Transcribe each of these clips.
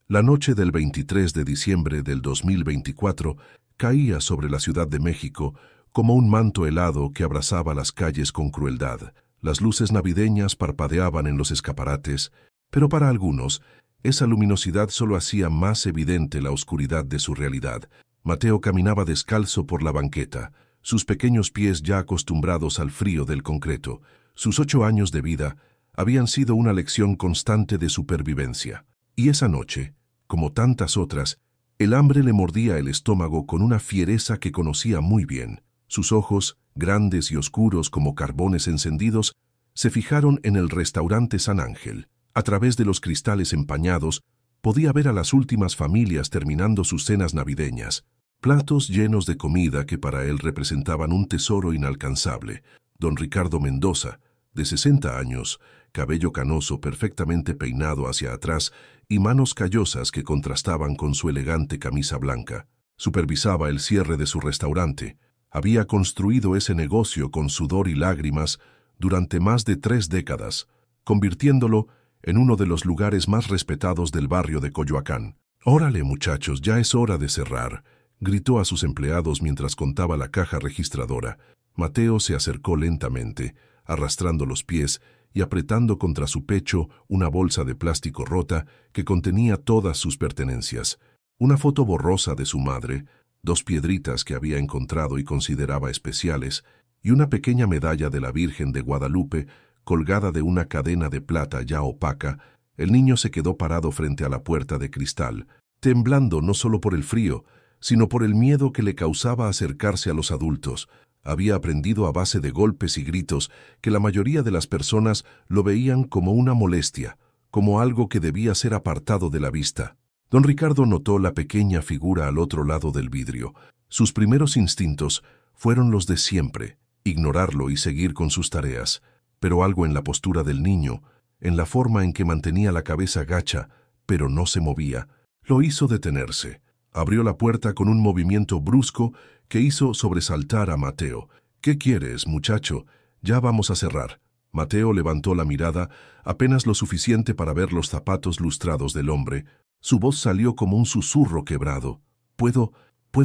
La noche del 23 de diciembre del 2024 caía sobre la Ciudad de México como un manto helado que abrazaba las calles con crueldad. Las luces navideñas parpadeaban en los escaparates, pero para algunos, esa luminosidad solo hacía más evidente la oscuridad de su realidad. Mateo caminaba descalzo por la banqueta, sus pequeños pies ya acostumbrados al frío del concreto. Sus 8 años de vida habían sido una lección constante de supervivencia. Y esa noche, como tantas otras, el hambre le mordía el estómago con una fiereza que conocía muy bien. Sus ojos, grandes y oscuros como carbones encendidos, se fijaron en el restaurante San Ángel. A través de los cristales empañados, podía ver a las últimas familias terminando sus cenas navideñas, platos llenos de comida que para él representaban un tesoro inalcanzable. Don Ricardo Mendoza, de 60 años, cabello canoso perfectamente peinado hacia atrás y manos callosas que contrastaban con su elegante camisa blanca, supervisaba el cierre de su restaurante. Había construido ese negocio con sudor y lágrimas durante más de 3 décadas, convirtiéndolo en uno de los lugares más respetados del barrio de Coyoacán. «Órale, muchachos, ya es hora de cerrar», gritó a sus empleados mientras contaba la caja registradora. Mateo se acercó lentamente, arrastrando los pies y apretando contra su pecho una bolsa de plástico rota que contenía todas sus pertenencias. Una foto borrosa de su madre, 2 piedritas que había encontrado y consideraba especiales, y una pequeña medalla de la Virgen de Guadalupe colgada de una cadena de plata ya opaca. El niño se quedó parado frente a la puerta de cristal, temblando no solo por el frío, sino por el miedo que le causaba acercarse a los adultos. Había aprendido a base de golpes y gritos que la mayoría de las personas lo veían como una molestia, como algo que debía ser apartado de la vista. Don Ricardo notó la pequeña figura al otro lado del vidrio. Sus primeros instintos fueron los de siempre, ignorarlo y seguir con sus tareas. Pero algo en la postura del niño, en la forma en que mantenía la cabeza gacha, pero no se movía, lo hizo detenerse. Abrió la puerta con un movimiento brusco que hizo sobresaltar a Mateo. «¿Qué quieres, muchacho? Ya vamos a cerrar». Mateo levantó la mirada, apenas lo suficiente para ver los zapatos lustrados del hombre. Su voz salió como un susurro quebrado. «¿Puedo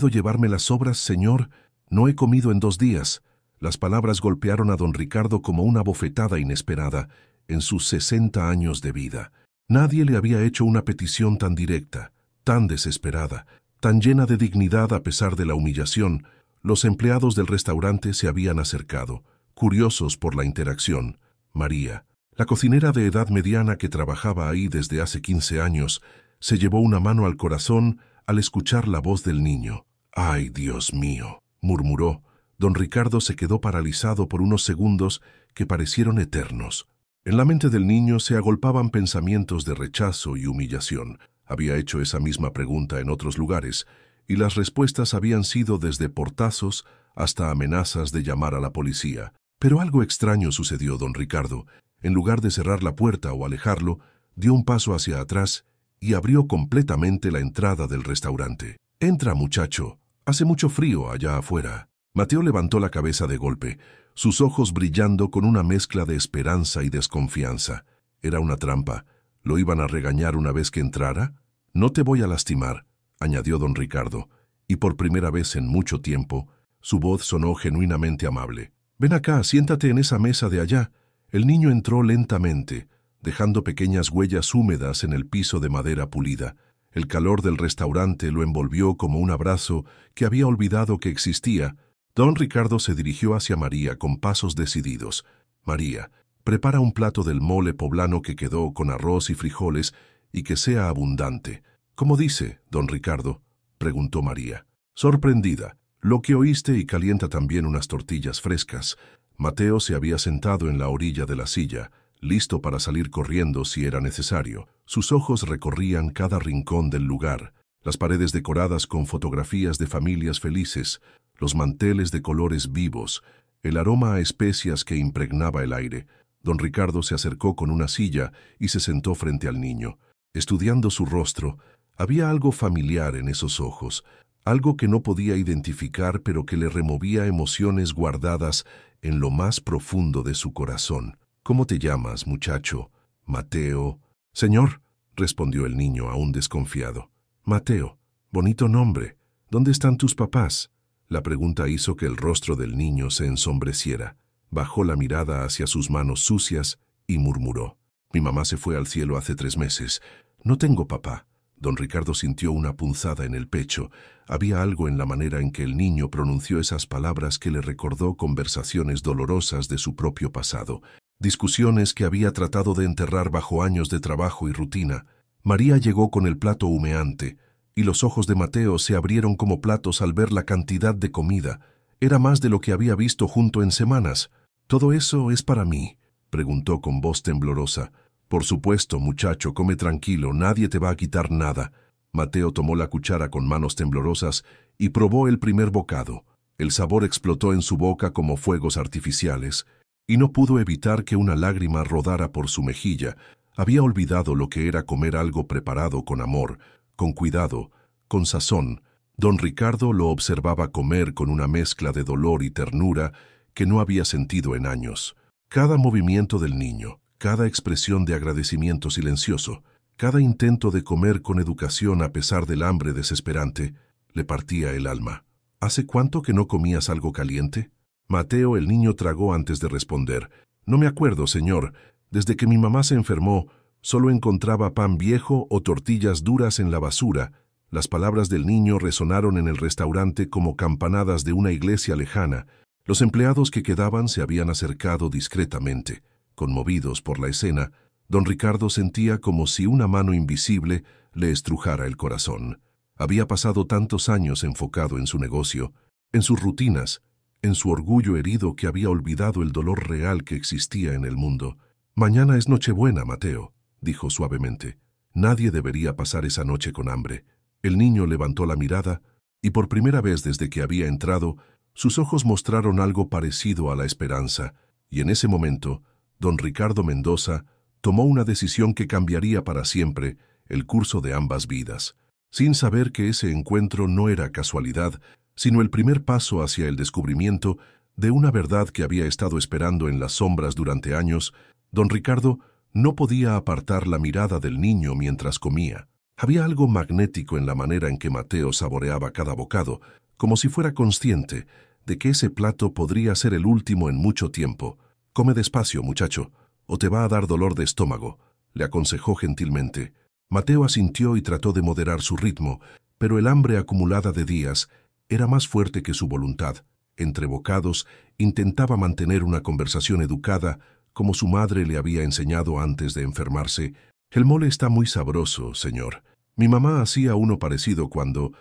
llevarme las sobras, señor? No he comido en 2 días». Las palabras golpearon a don Ricardo como una bofetada inesperada en sus 60 años de vida. Nadie le había hecho una petición tan directa, tan desesperada, tan llena de dignidad a pesar de la humillación. Los empleados del restaurante se habían acercado, curiosos por la interacción. María, la cocinera de edad mediana que trabajaba ahí desde hace 15 años, se llevó una mano al corazón al escuchar la voz del niño. «¡Ay, Dios mío!», murmuró. Don Ricardo se quedó paralizado por unos segundos que parecieron eternos. En la mente del niño se agolpaban pensamientos de rechazo y humillación. Había hecho esa misma pregunta en otros lugares, y las respuestas habían sido desde portazos hasta amenazas de llamar a la policía. Pero algo extraño sucedió, don Ricardo. En lugar de cerrar la puerta o alejarlo, dio un paso hacia atrás y abrió completamente la entrada del restaurante. «Entra, muchacho. Hace mucho frío allá afuera». Mateo levantó la cabeza de golpe, sus ojos brillando con una mezcla de esperanza y desconfianza. Era una trampa. ¿Lo iban a regañar una vez que entrara? «No te voy a lastimar», añadió don Ricardo, y por primera vez en mucho tiempo, su voz sonó genuinamente amable. «Ven acá, siéntate en esa mesa de allá». El niño entró lentamente, dejando pequeñas huellas húmedas en el piso de madera pulida. El calor del restaurante lo envolvió como un abrazo que había olvidado que existía. Don Ricardo se dirigió hacia María con pasos decididos. «María, prepara un plato del mole poblano que quedó con arroz y frijoles y que sea abundante». «¿Cómo dice, don Ricardo?», preguntó María, sorprendida. «Lo que oíste, y calienta también unas tortillas frescas». Mateo se había sentado en la orilla de la silla, listo para salir corriendo si era necesario. Sus ojos recorrían cada rincón del lugar, las paredes decoradas con fotografías de familias felices, los manteles de colores vivos, el aroma a especias que impregnaba el aire. Don Ricardo se acercó con una silla y se sentó frente al niño. Estudiando su rostro, había algo familiar en esos ojos, algo que no podía identificar pero que le removía emociones guardadas en lo más profundo de su corazón. «¿Cómo te llamas, muchacho?» «Mateo». «Señor», respondió el niño aún desconfiado. Mateo, bonito nombre. ¿Dónde están tus papás? La pregunta hizo que el rostro del niño se ensombreciera. Bajó la mirada hacia sus manos sucias y murmuró. Mi mamá se fue al cielo hace 3 meses. No tengo papá. Don Ricardo sintió una punzada en el pecho. Había algo en la manera en que el niño pronunció esas palabras que le recordó conversaciones dolorosas de su propio pasado, discusiones que había tratado de enterrar bajo años de trabajo y rutina. María llegó con el plato humeante, y los ojos de Mateo se abrieron como platos al ver la cantidad de comida. Era más de lo que había visto junto en semanas. ¿Todo eso es para mí?, preguntó con voz temblorosa. Por supuesto, muchacho, come tranquilo, nadie te va a quitar nada. Mateo tomó la cuchara con manos temblorosas y probó el primer bocado. El sabor explotó en su boca como fuegos artificiales, y no pudo evitar que una lágrima rodara por su mejilla. Había olvidado lo que era comer algo preparado con amor, con cuidado, con sazón. Don Ricardo lo observaba comer con una mezcla de dolor y ternura que no había sentido en años. Cada movimiento del niño, cada expresión de agradecimiento silencioso, cada intento de comer con educación a pesar del hambre desesperante, le partía el alma. ¿Hace cuánto que no comías algo caliente? Mateo, el niño, tragó antes de responder. No me acuerdo, señor. Desde que mi mamá se enfermó, solo encontraba pan viejo o tortillas duras en la basura. Las palabras del niño resonaron en el restaurante como campanadas de una iglesia lejana. Los empleados que quedaban se habían acercado discretamente. Conmovidos por la escena, don Ricardo sentía como si una mano invisible le estrujara el corazón. Había pasado tantos años enfocado en su negocio, en sus rutinas, en su orgullo herido, que había olvidado el dolor real que existía en el mundo. Mañana es Nochebuena, Mateo, dijo suavemente. Nadie debería pasar esa noche con hambre. El niño levantó la mirada y por primera vez desde que había entrado, sus ojos mostraron algo parecido a la esperanza, y en ese momento, don Ricardo Mendoza tomó una decisión que cambiaría para siempre el curso de ambas vidas, sin saber que ese encuentro no era casualidad, sino el primer paso hacia el descubrimiento de una verdad que había estado esperando en las sombras durante años. Don Ricardo no podía apartar la mirada del niño mientras comía. Había algo magnético en la manera en que Mateo saboreaba cada bocado, como si fuera consciente de que ese plato podría ser el último en mucho tiempo. Come despacio, muchacho, o te va a dar dolor de estómago, le aconsejó gentilmente. Mateo asintió y trató de moderar su ritmo, pero el hambre acumulada de días era más fuerte que su voluntad. Entre bocados, intentaba mantener una conversación educada, como su madre le había enseñado antes de enfermarse. El mole está muy sabroso, señor. Mi mamá hacía uno parecido cuando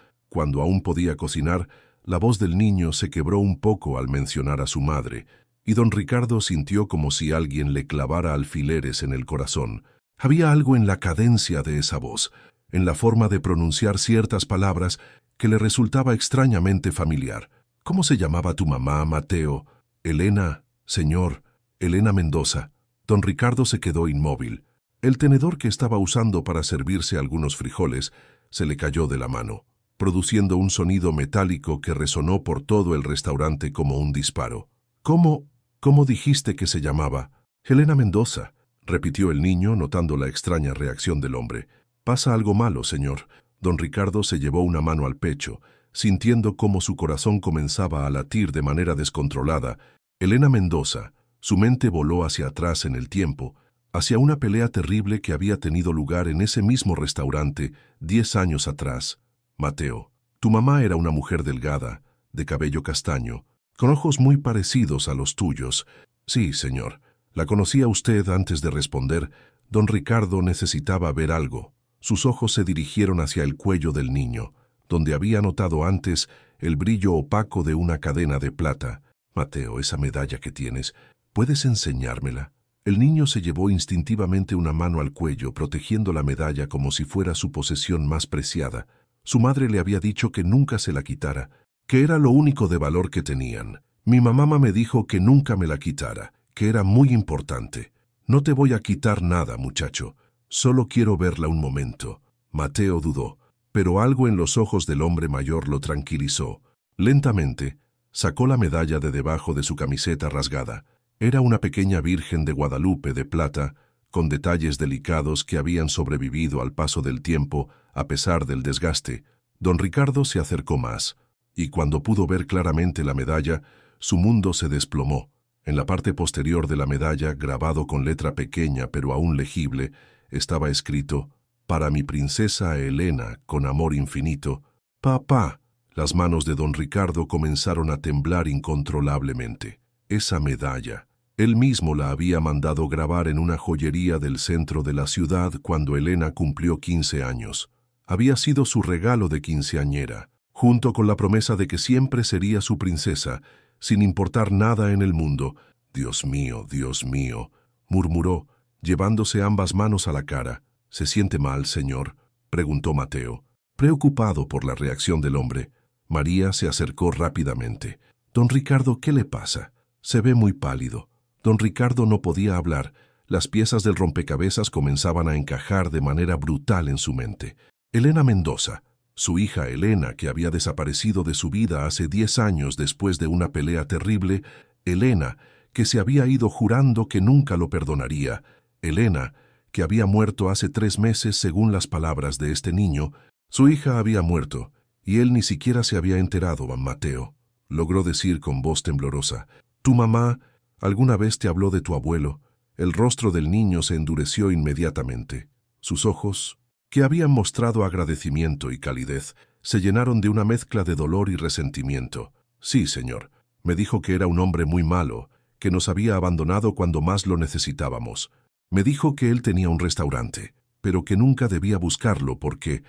aún podía cocinar. La voz del niño se quebró un poco al mencionar a su madre, y don Ricardo sintió como si alguien le clavara alfileres en el corazón. Había algo en la cadencia de esa voz, en la forma de pronunciar ciertas palabras que le resultaba extrañamente familiar. ¿Cómo se llamaba tu mamá, Mateo? Elena, señor, Elena Mendoza. Don Ricardo se quedó inmóvil. El tenedor que estaba usando para servirse algunos frijoles se le cayó de la mano, produciendo un sonido metálico que resonó por todo el restaurante como un disparo. ¿Cómo dijiste que se llamaba? Elena Mendoza, repitió el niño, notando la extraña reacción del hombre. Pasa algo malo, señor. Don Ricardo se llevó una mano al pecho, sintiendo cómo su corazón comenzaba a latir de manera descontrolada. Elena Mendoza, su mente voló hacia atrás en el tiempo, hacia una pelea terrible que había tenido lugar en ese mismo restaurante 10 años atrás. Mateo, tu mamá era una mujer delgada, de cabello castaño, con ojos muy parecidos a los tuyos. Sí, señor. ¿La conocía usted? Antes de responder, don Ricardo necesitaba ver algo. Sus ojos se dirigieron hacia el cuello del niño, donde había notado antes el brillo opaco de una cadena de plata. Mateo, esa medalla que tienes, ¿puedes enseñármela? El niño se llevó instintivamente una mano al cuello, protegiendo la medalla como si fuera su posesión más preciada. Su madre le había dicho que nunca se la quitara, que era lo único de valor que tenían. Mi mamá me dijo que nunca me la quitara, que era muy importante. No te voy a quitar nada, muchacho. Solo quiero verla un momento. Mateo dudó, pero algo en los ojos del hombre mayor lo tranquilizó. Lentamente, sacó la medalla de debajo de su camiseta rasgada. Era una pequeña Virgen de Guadalupe de plata, con detalles delicados que habían sobrevivido al paso del tiempo a pesar del desgaste. Don Ricardo se acercó más, y cuando pudo ver claramente la medalla, su mundo se desplomó. En la parte posterior de la medalla, grabado con letra pequeña pero aún legible, estaba escrito: «Para mi princesa Elena, con amor infinito». «Papá». Las manos de don Ricardo comenzaron a temblar incontrolablemente. Esa medalla, él mismo la había mandado grabar en una joyería del centro de la ciudad cuando Elena cumplió 15 años. Había sido su regalo de quinceañera, junto con la promesa de que siempre sería su princesa, sin importar nada en el mundo. Dios mío», murmuró, llevándose ambas manos a la cara. «¿Se siente mal, señor?», preguntó Mateo, preocupado por la reacción del hombre. María se acercó rápidamente. «Don Ricardo, ¿qué le pasa? Se ve muy pálido». Don Ricardo no podía hablar. Las piezas del rompecabezas comenzaban a encajar de manera brutal en su mente. Elena Mendoza, su hija Elena, que había desaparecido de su vida hace 10 años después de una pelea terrible. Elena, que se había ido jurando que nunca lo perdonaría. Elena, que había muerto hace 3 meses según las palabras de este niño. Su hija había muerto, y él ni siquiera se había enterado. «Mateo», logró decir con voz temblorosa, «¿tu mamá alguna vez te habló de tu abuelo?». El rostro del niño se endureció inmediatamente. Sus ojos, que habían mostrado agradecimiento y calidez, se llenaron de una mezcla de dolor y resentimiento. «Sí, señor. Me dijo que era un hombre muy malo, que nos había abandonado cuando más lo necesitábamos. Me dijo que él tenía un restaurante, pero que nunca debía buscarlo porque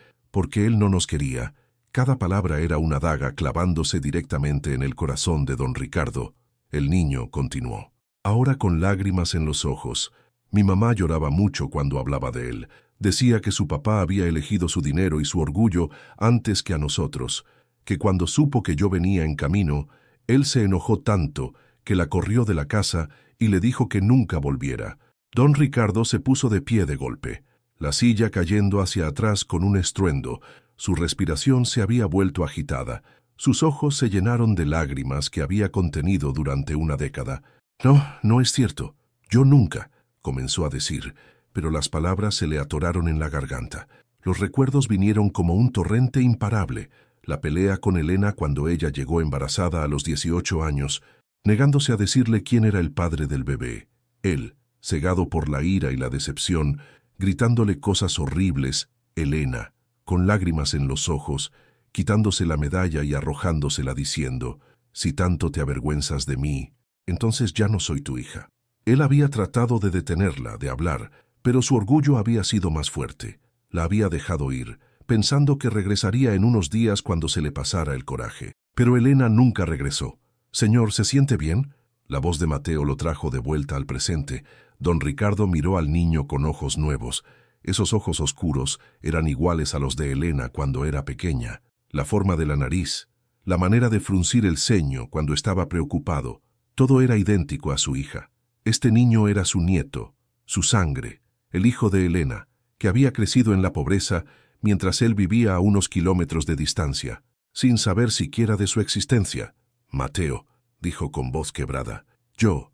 él no nos quería». Cada palabra era una daga clavándose directamente en el corazón de don Ricardo. El niño continuó, ahora con lágrimas en los ojos. «Mi mamá lloraba mucho cuando hablaba de él. Decía que su papá había elegido su dinero y su orgullo antes que a nosotros, que cuando supo que yo venía en camino, él se enojó tanto que la corrió de la casa y le dijo que nunca volviera». Don Ricardo se puso de pie de golpe, la silla cayendo hacia atrás con un estruendo. Su respiración se había vuelto agitada. Sus ojos se llenaron de lágrimas que había contenido durante una década. «No, no es cierto. Yo nunca», comenzó a decir, pero las palabras se le atoraron en la garganta. Los recuerdos vinieron como un torrente imparable. La pelea con Elena cuando ella llegó embarazada a los 18 años, negándose a decirle quién era el padre del bebé. Él, cegado por la ira y la decepción, gritándole cosas horribles. Elena, con lágrimas en los ojos, quitándose la medalla y arrojándosela diciendo: «Si tanto te avergüenzas de mí, entonces ya no soy tu hija». Él había tratado de detenerla, de hablar, pero su orgullo había sido más fuerte. La había dejado ir, pensando que regresaría en unos días cuando se le pasara el coraje. Pero Elena nunca regresó. «Señor, ¿se siente bien?». La voz de Mateo lo trajo de vuelta al presente. Don Ricardo miró al niño con ojos nuevos. Esos ojos oscuros eran iguales a los de Elena cuando era pequeña. La forma de la nariz, la manera de fruncir el ceño cuando estaba preocupado, todo era idéntico a su hija. Este niño era su nieto, su sangre, el hijo de Elena, que había crecido en la pobreza mientras él vivía a unos kilómetros de distancia, sin saber siquiera de su existencia. «Mateo», dijo con voz quebrada, yo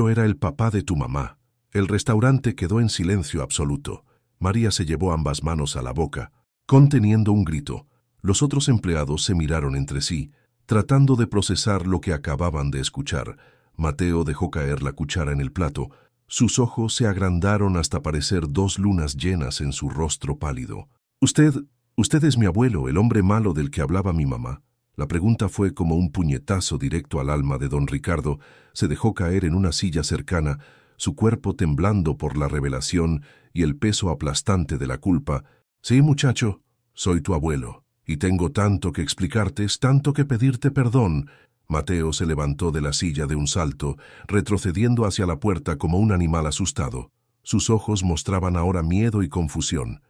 era el papá de tu mamá». El restaurante quedó en silencio absoluto. María se llevó ambas manos a la boca, conteniendo un grito. Los otros empleados se miraron entre sí, tratando de procesar lo que acababan de escuchar. Mateo dejó caer la cuchara en el plato. Sus ojos se agrandaron hasta parecer 2 lunas llenas en su rostro pálido. Usted es mi abuelo, el hombre malo del que hablaba mi mamá». La pregunta fue como un puñetazo directo al alma de don Ricardo. Se dejó caer en una silla cercana, su cuerpo temblando por la revelación y el peso aplastante de la culpa. «Sí, muchacho, soy tu abuelo, y tengo tanto que explicarte, tanto que pedirte perdón». Mateo se levantó de la silla de un salto, retrocediendo hacia la puerta como un animal asustado. Sus ojos mostraban ahora miedo y confusión.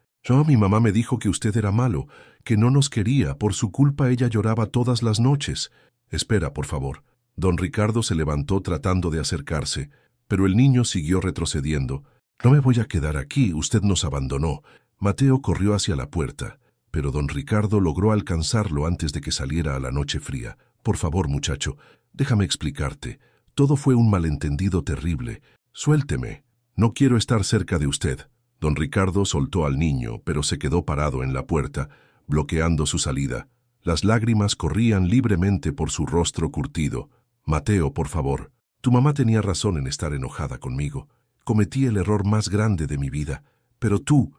«Mi mamá me dijo que usted era malo, que no nos quería, por su culpa ella lloraba todas las noches». «Espera, por favor». Don Ricardo se levantó tratando de acercarse, pero el niño siguió retrocediendo. «No me voy a quedar aquí, usted nos abandonó». Mateo corrió hacia la puerta, pero don Ricardo logró alcanzarlo antes de que saliera a la noche fría. «Por favor, muchacho, déjame explicarte. Todo fue un malentendido terrible. Suélteme». No quiero estar cerca de usted. Don Ricardo soltó al niño, pero se quedó parado en la puerta, bloqueando su salida. Las lágrimas corrían libremente por su rostro curtido. Mateo, por favor. Tu mamá tenía razón en estar enojada conmigo. Cometí el error más grande de mi vida. Pero tú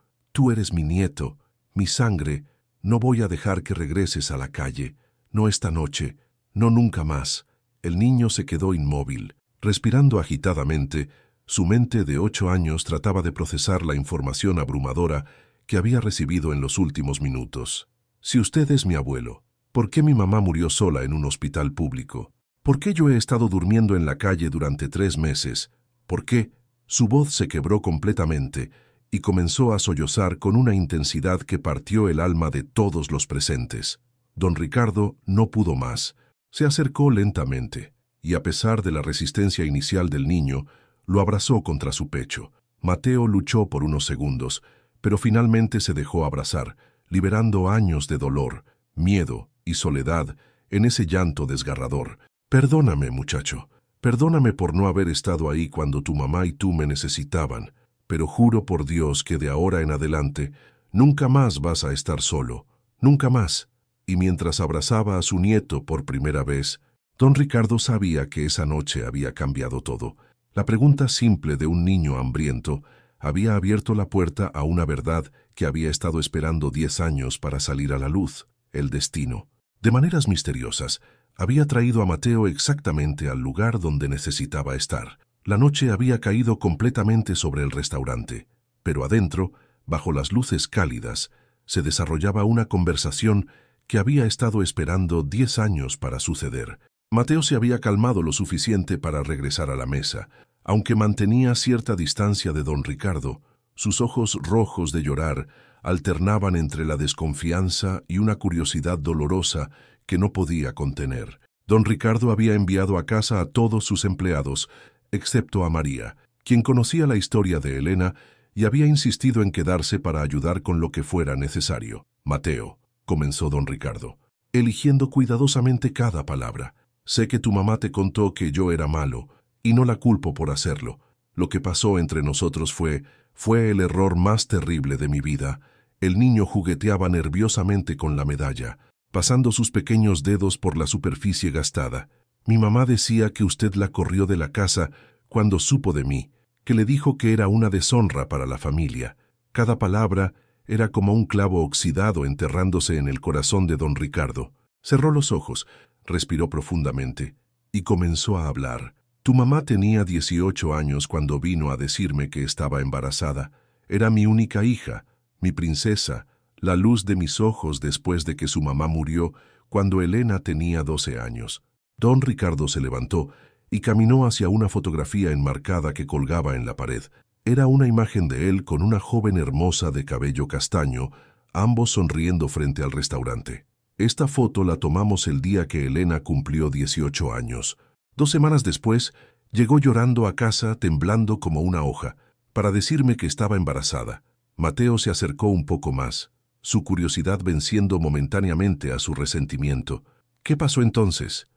eres mi nieto, mi sangre. No voy a dejar que regreses a la calle. No esta noche, no nunca más. El niño se quedó inmóvil, respirando agitadamente. Su mente de 8 años trataba de procesar la información abrumadora que había recibido en los últimos minutos. Si usted es mi abuelo, ¿por qué mi mamá murió sola en un hospital público? ¿Por qué yo he estado durmiendo en la calle durante 3 meses? ¿Por qué? Su voz se quebró completamente y comenzó a sollozar con una intensidad que partió el alma de todos los presentes. Don Ricardo no pudo más. Se acercó lentamente y, a pesar de la resistencia inicial del niño, lo abrazó contra su pecho. Mateo luchó por unos segundos, pero finalmente se dejó abrazar, liberando años de dolor, miedo y soledad en ese llanto desgarrador. Perdóname, muchacho. Perdóname por no haber estado ahí cuando tu mamá y tú me necesitaban, pero juro por Dios que de ahora en adelante nunca más vas a estar solo, nunca más. Y mientras abrazaba a su nieto por primera vez, don Ricardo sabía que esa noche había cambiado todo. La pregunta simple de un niño hambriento había abierto la puerta a una verdad que había estado esperando 10 años para salir a la luz: el destino. De maneras misteriosas, había traído a Mateo exactamente al lugar donde necesitaba estar. La noche había caído completamente sobre el restaurante, pero adentro, bajo las luces cálidas, se desarrollaba una conversación que había estado esperando 10 años para suceder. Mateo se había calmado lo suficiente para regresar a la mesa. Aunque mantenía cierta distancia de don Ricardo, sus ojos rojos de llorar alternaban entre la desconfianza y una curiosidad dolorosa que no podía contener. Don Ricardo había enviado a casa a todos sus empleados, excepto a María, quien conocía la historia de Elena y había insistido en quedarse para ayudar con lo que fuera necesario. Mateo, comenzó don Ricardo, eligiendo cuidadosamente cada palabra. Sé que tu mamá te contó que yo era malo, y no la culpo por hacerlo. Lo que pasó entre nosotros fue el error más terrible de mi vida. El niño jugueteaba nerviosamente con la medalla, pasando sus pequeños dedos por la superficie gastada. Mi mamá decía que usted la corrió de la casa cuando supo de mí, que le dijo que era una deshonra para la familia. Cada palabra era como un clavo oxidado enterrándose en el corazón de don Ricardo. Cerró los ojos, respiró profundamente y comenzó a hablar. Tu mamá tenía 18 años cuando vino a decirme que estaba embarazada. Era mi única hija, mi princesa, la luz de mis ojos después de que su mamá murió cuando Elena tenía 12 años. Don Ricardo se levantó y caminó hacia una fotografía enmarcada que colgaba en la pared. Era una imagen de él con una joven hermosa de cabello castaño, ambos sonriendo frente al restaurante. Esta foto la tomamos el día que Elena cumplió 18 años. 2 semanas después, llegó llorando a casa, temblando como una hoja, para decirme que estaba embarazada. Mateo se acercó un poco más, su curiosidad venciendo momentáneamente a su resentimiento. ¿Qué pasó entonces?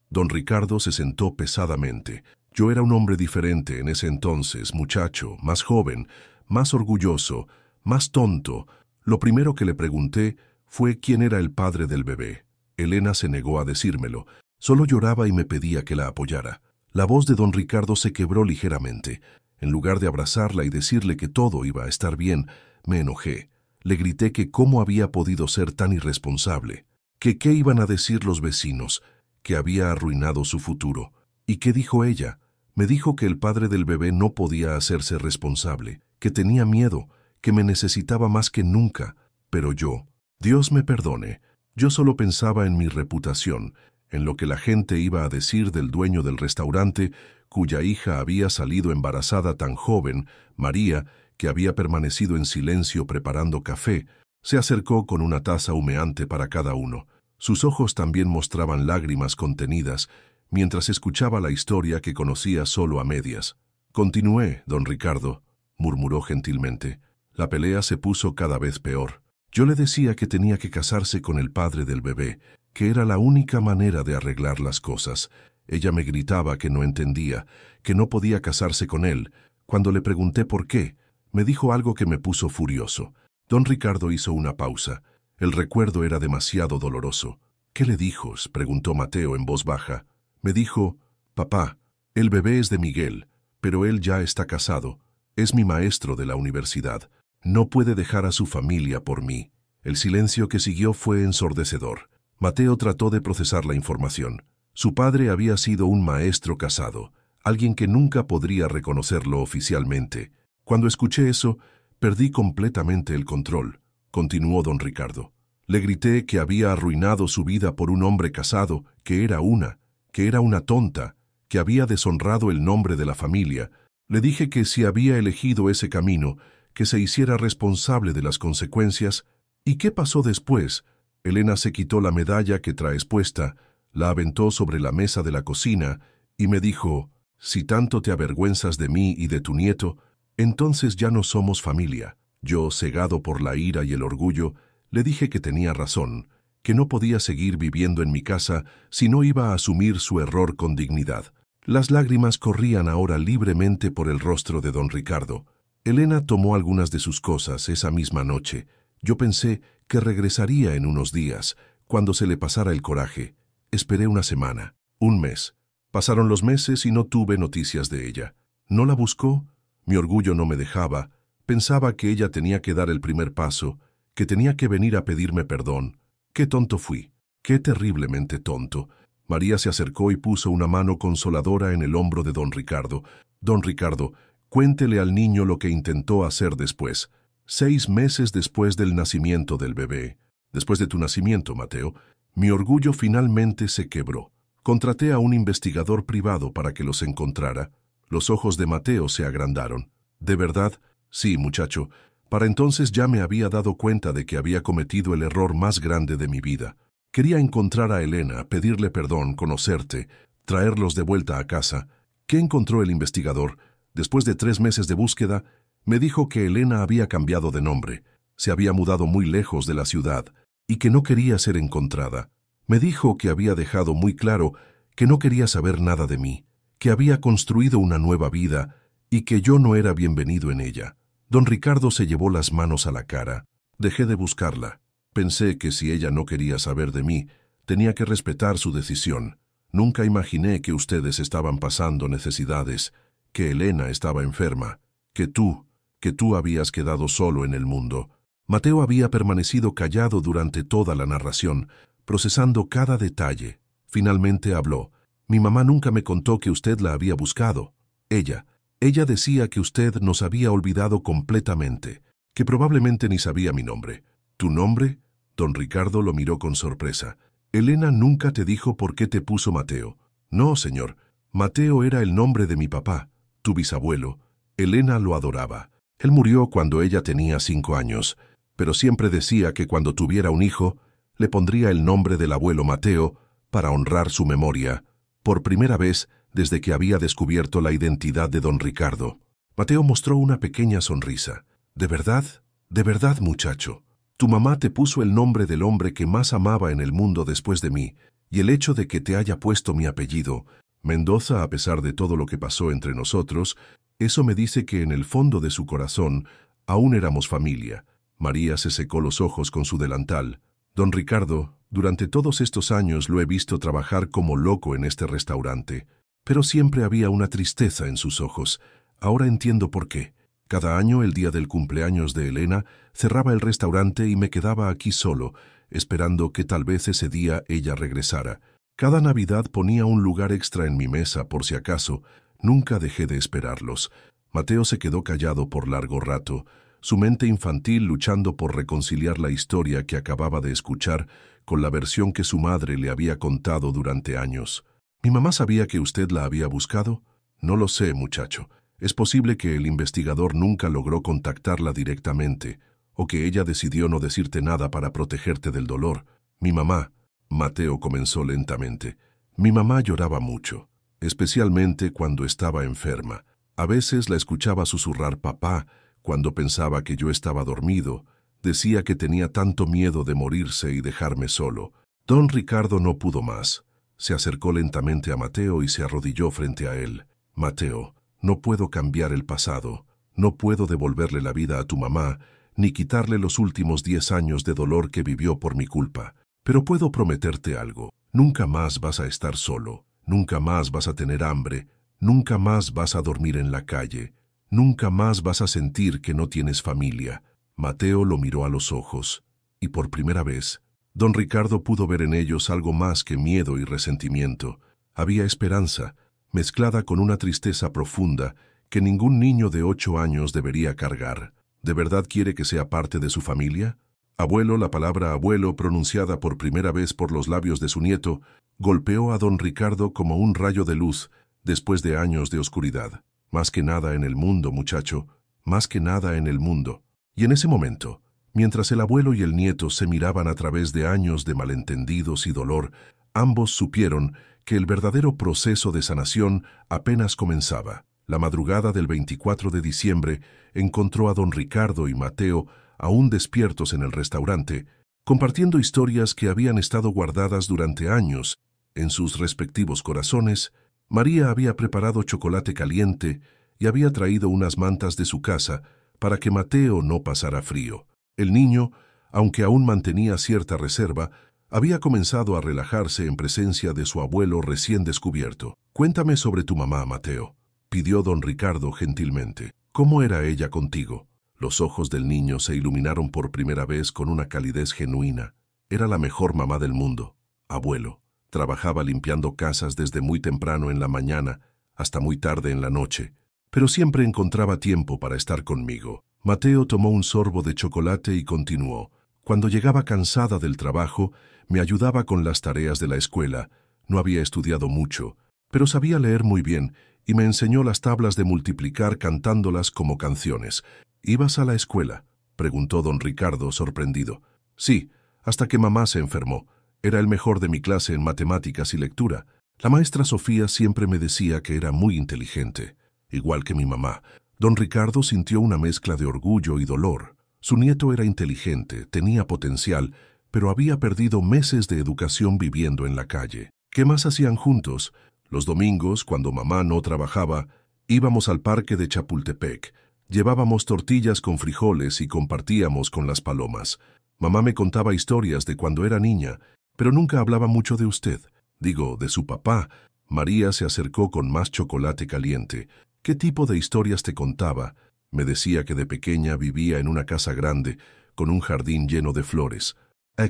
Don Ricardo se sentó pesadamente. Yo era un hombre diferente en ese entonces, muchacho, más joven, más orgulloso, más tonto. Lo primero que le pregunté fue quién era el padre del bebé. Elena se negó a decírmelo. Solo lloraba y me pedía que la apoyara. La voz de don Ricardo se quebró ligeramente. En lugar de abrazarla y decirle que todo iba a estar bien, me enojé. Le grité que cómo había podido ser tan irresponsable, que qué iban a decir los vecinos, que había arruinado su futuro. ¿Y qué dijo ella? Me dijo que el padre del bebé no podía hacerse responsable, que tenía miedo, que me necesitaba más que nunca. Pero yo, Dios me perdone, yo solo pensaba en mi reputación, en lo que la gente iba a decir del dueño del restaurante, cuya hija había salido embarazada tan joven. María, que había permanecido en silencio preparando café, se acercó con una taza humeante para cada uno. Sus ojos también mostraban lágrimas contenidas, mientras escuchaba la historia que conocía solo a medias. Continué, don Ricardo, murmuró gentilmente. La pelea se puso cada vez peor. Yo le decía que tenía que casarse con el padre del bebé, que era la única manera de arreglar las cosas. Ella me gritaba que no entendía, que no podía casarse con él, Cuando le pregunté por qué, me dijo algo que me puso furioso. Don Ricardo hizo una pausa. El recuerdo era demasiado doloroso. ¿Qué le dijo?, preguntó Mateo en voz baja. Me dijo: papá, el bebé es de Miguel, pero él ya está casado. Es mi maestro de la universidad. No puede dejar a su familia por mí. El silencio que siguió fue ensordecedor. Mateo trató de procesar la información. Su padre había sido un maestro casado, alguien que nunca podría reconocerlo oficialmente. Cuando escuché eso, perdí completamente el control, continuó don Ricardo. Le grité que había arruinado su vida por un hombre casado, que era una tonta, que había deshonrado el nombre de la familia. Le dije que si había elegido ese camino, que se hiciera responsable de las consecuencias. ¿Y qué pasó después? Elena se quitó la medalla que traes puesta, la aventó sobre la mesa de la cocina y me dijo: si tanto te avergüenzas de mí y de tu nieto, entonces ya no somos familia. Yo, cegado por la ira y el orgullo, le dije que tenía razón, que no podía seguir viviendo en mi casa si no iba a asumir su error con dignidad. Las lágrimas corrían ahora libremente por el rostro de don Ricardo. Elena tomó algunas de sus cosas esa misma noche. Yo pensé que regresaría en unos días, cuando se le pasara el coraje. Esperé una semana, un mes. Pasaron los meses y no tuve noticias de ella. ¿No la buscó? Mi orgullo no me dejaba. Pensaba que ella tenía que dar el primer paso, que tenía que venir a pedirme perdón. Qué tonto fui, qué terriblemente tonto. María se acercó y puso una mano consoladora en el hombro de don Ricardo. Don Ricardo, cuéntele al niño lo que intentó hacer después. 6 meses después del nacimiento del bebé. Después de tu nacimiento, Mateo, mi orgullo finalmente se quebró. Contraté a un investigador privado para que los encontrara. Los ojos de Mateo se agrandaron. ¿De verdad? Sí, muchacho. Para entonces ya me había dado cuenta de que había cometido el error más grande de mi vida. Quería encontrar a Elena, pedirle perdón, conocerte, traerlos de vuelta a casa. ¿Qué encontró el investigador? Después de 3 meses de búsqueda, me dijo que Elena había cambiado de nombre, se había mudado muy lejos de la ciudad y que no quería ser encontrada. Me dijo que había dejado muy claro que no quería saber nada de mí, que había construido una nueva vida y que yo no era bienvenido en ella. Don Ricardo se llevó las manos a la cara. Dejé de buscarla. Pensé que si ella no quería saber de mí, tenía que respetar su decisión. Nunca imaginé que ustedes estaban pasando necesidades, que Elena estaba enferma, que tú habías quedado solo en el mundo. Mateo había permanecido callado durante toda la narración, procesando cada detalle. Finalmente habló. Mi mamá nunca me contó que usted la había buscado. Ella decía que usted nos había olvidado completamente, que probablemente ni sabía mi nombre. ¿Tu nombre? Don Ricardo lo miró con sorpresa. Elena nunca te dijo por qué te puso Mateo. No, señor. Mateo era el nombre de mi papá, tu bisabuelo. Elena lo adoraba. Él murió cuando ella tenía 5 años, pero siempre decía que cuando tuviera un hijo, le pondría el nombre del abuelo Mateo para honrar su memoria, por primera vez desde que había descubierto la identidad de don Ricardo. Mateo mostró una pequeña sonrisa. ¿De verdad? ¿De verdad, muchacho? Tu mamá te puso el nombre del hombre que más amaba en el mundo después de mí, y el hecho de que te haya puesto mi apellido, Mendoza, a pesar de todo lo que pasó entre nosotros, eso me dice que en el fondo de su corazón aún éramos familia. María se secó los ojos con su delantal. Don Ricardo, durante todos estos años lo he visto trabajar como loco en este restaurante, pero siempre había una tristeza en sus ojos. Ahora entiendo por qué. Cada año, el día del cumpleaños de Elena, cerraba el restaurante y me quedaba aquí solo, esperando que tal vez ese día ella regresara. Cada Navidad ponía un lugar extra en mi mesa por si acaso. Nunca dejé de esperarlos. Mateo se quedó callado por largo rato, su mente infantil luchando por reconciliar la historia que acababa de escuchar con la versión que su madre le había contado durante años. ¿Mi mamá sabía que usted la había buscado? No lo sé, muchacho. Es posible que el investigador nunca logró contactarla directamente, o que ella decidió no decirte nada para protegerte del dolor. Mi mamá, Mateo comenzó lentamente, mi mamá lloraba mucho, especialmente cuando estaba enferma. A veces la escuchaba susurrar papá cuando pensaba que yo estaba dormido. Decía que tenía tanto miedo de morirse y dejarme solo. Don Ricardo no pudo más. Se acercó lentamente a Mateo y se arrodilló frente a él. Mateo, No puedo cambiar el pasado, no puedo devolverle la vida a tu mamá, ni quitarle los últimos 10 años de dolor que vivió por mi culpa. Pero puedo prometerte algo. Nunca más vas a estar solo, nunca más vas a tener hambre, nunca más vas a dormir en la calle, nunca más vas a sentir que no tienes familia. Mateo lo miró a los ojos, y por primera vez, don Ricardo pudo ver en ellos algo más que miedo y resentimiento. Había esperanza, mezclada con una tristeza profunda que ningún niño de 8 años debería cargar. ¿De verdad quiere que sea parte de su familia? Abuelo, la palabra abuelo, pronunciada por primera vez por los labios de su nieto, golpeó a don Ricardo como un rayo de luz después de años de oscuridad. Más que nada en el mundo, muchacho, más que nada en el mundo. Y en ese momento, mientras el abuelo y el nieto se miraban a través de años de malentendidos y dolor, ambos supieron que el verdadero proceso de sanación apenas comenzaba. La madrugada del 24 de diciembre encontró a don Ricardo y Mateo aún despiertos en el restaurante, compartiendo historias que habían estado guardadas durante años en sus respectivos corazones. María había preparado chocolate caliente y había traído unas mantas de su casa para que Mateo no pasara frío. El niño, aunque aún mantenía cierta reserva, había comenzado a relajarse en presencia de su abuelo recién descubierto. «Cuéntame sobre tu mamá, Mateo», pidió don Ricardo gentilmente. «¿Cómo era ella contigo?» Los ojos del niño se iluminaron por primera vez con una calidez genuina. Era la mejor mamá del mundo. Abuelo. Trabajaba limpiando casas desde muy temprano en la mañana hasta muy tarde en la noche, pero siempre encontraba tiempo para estar conmigo. Mateo tomó un sorbo de chocolate y continuó. Cuando llegaba cansada del trabajo, me ayudaba con las tareas de la escuela. No había estudiado mucho, pero sabía leer muy bien y me enseñó las tablas de multiplicar cantándolas como canciones. «¿Ibas a la escuela?», preguntó don Ricardo, sorprendido. «Sí, hasta que mamá se enfermó. Era el mejor de mi clase en matemáticas y lectura. La maestra Sofía siempre me decía que era muy inteligente, igual que mi mamá». Don Ricardo sintió una mezcla de orgullo y dolor. Su nieto era inteligente, tenía potencial, pero había perdido meses de educación viviendo en la calle. ¿Qué más hacían juntos? Los domingos, cuando mamá no trabajaba, íbamos al parque de Chapultepec. Llevábamos tortillas con frijoles y compartíamos con las palomas. Mamá me contaba historias de cuando era niña, pero nunca hablaba mucho de usted. Digo, de su papá. María se acercó con más chocolate caliente. ¿Qué tipo de historias te contaba? Me decía que de pequeña vivía en una casa grande, con un jardín lleno de flores,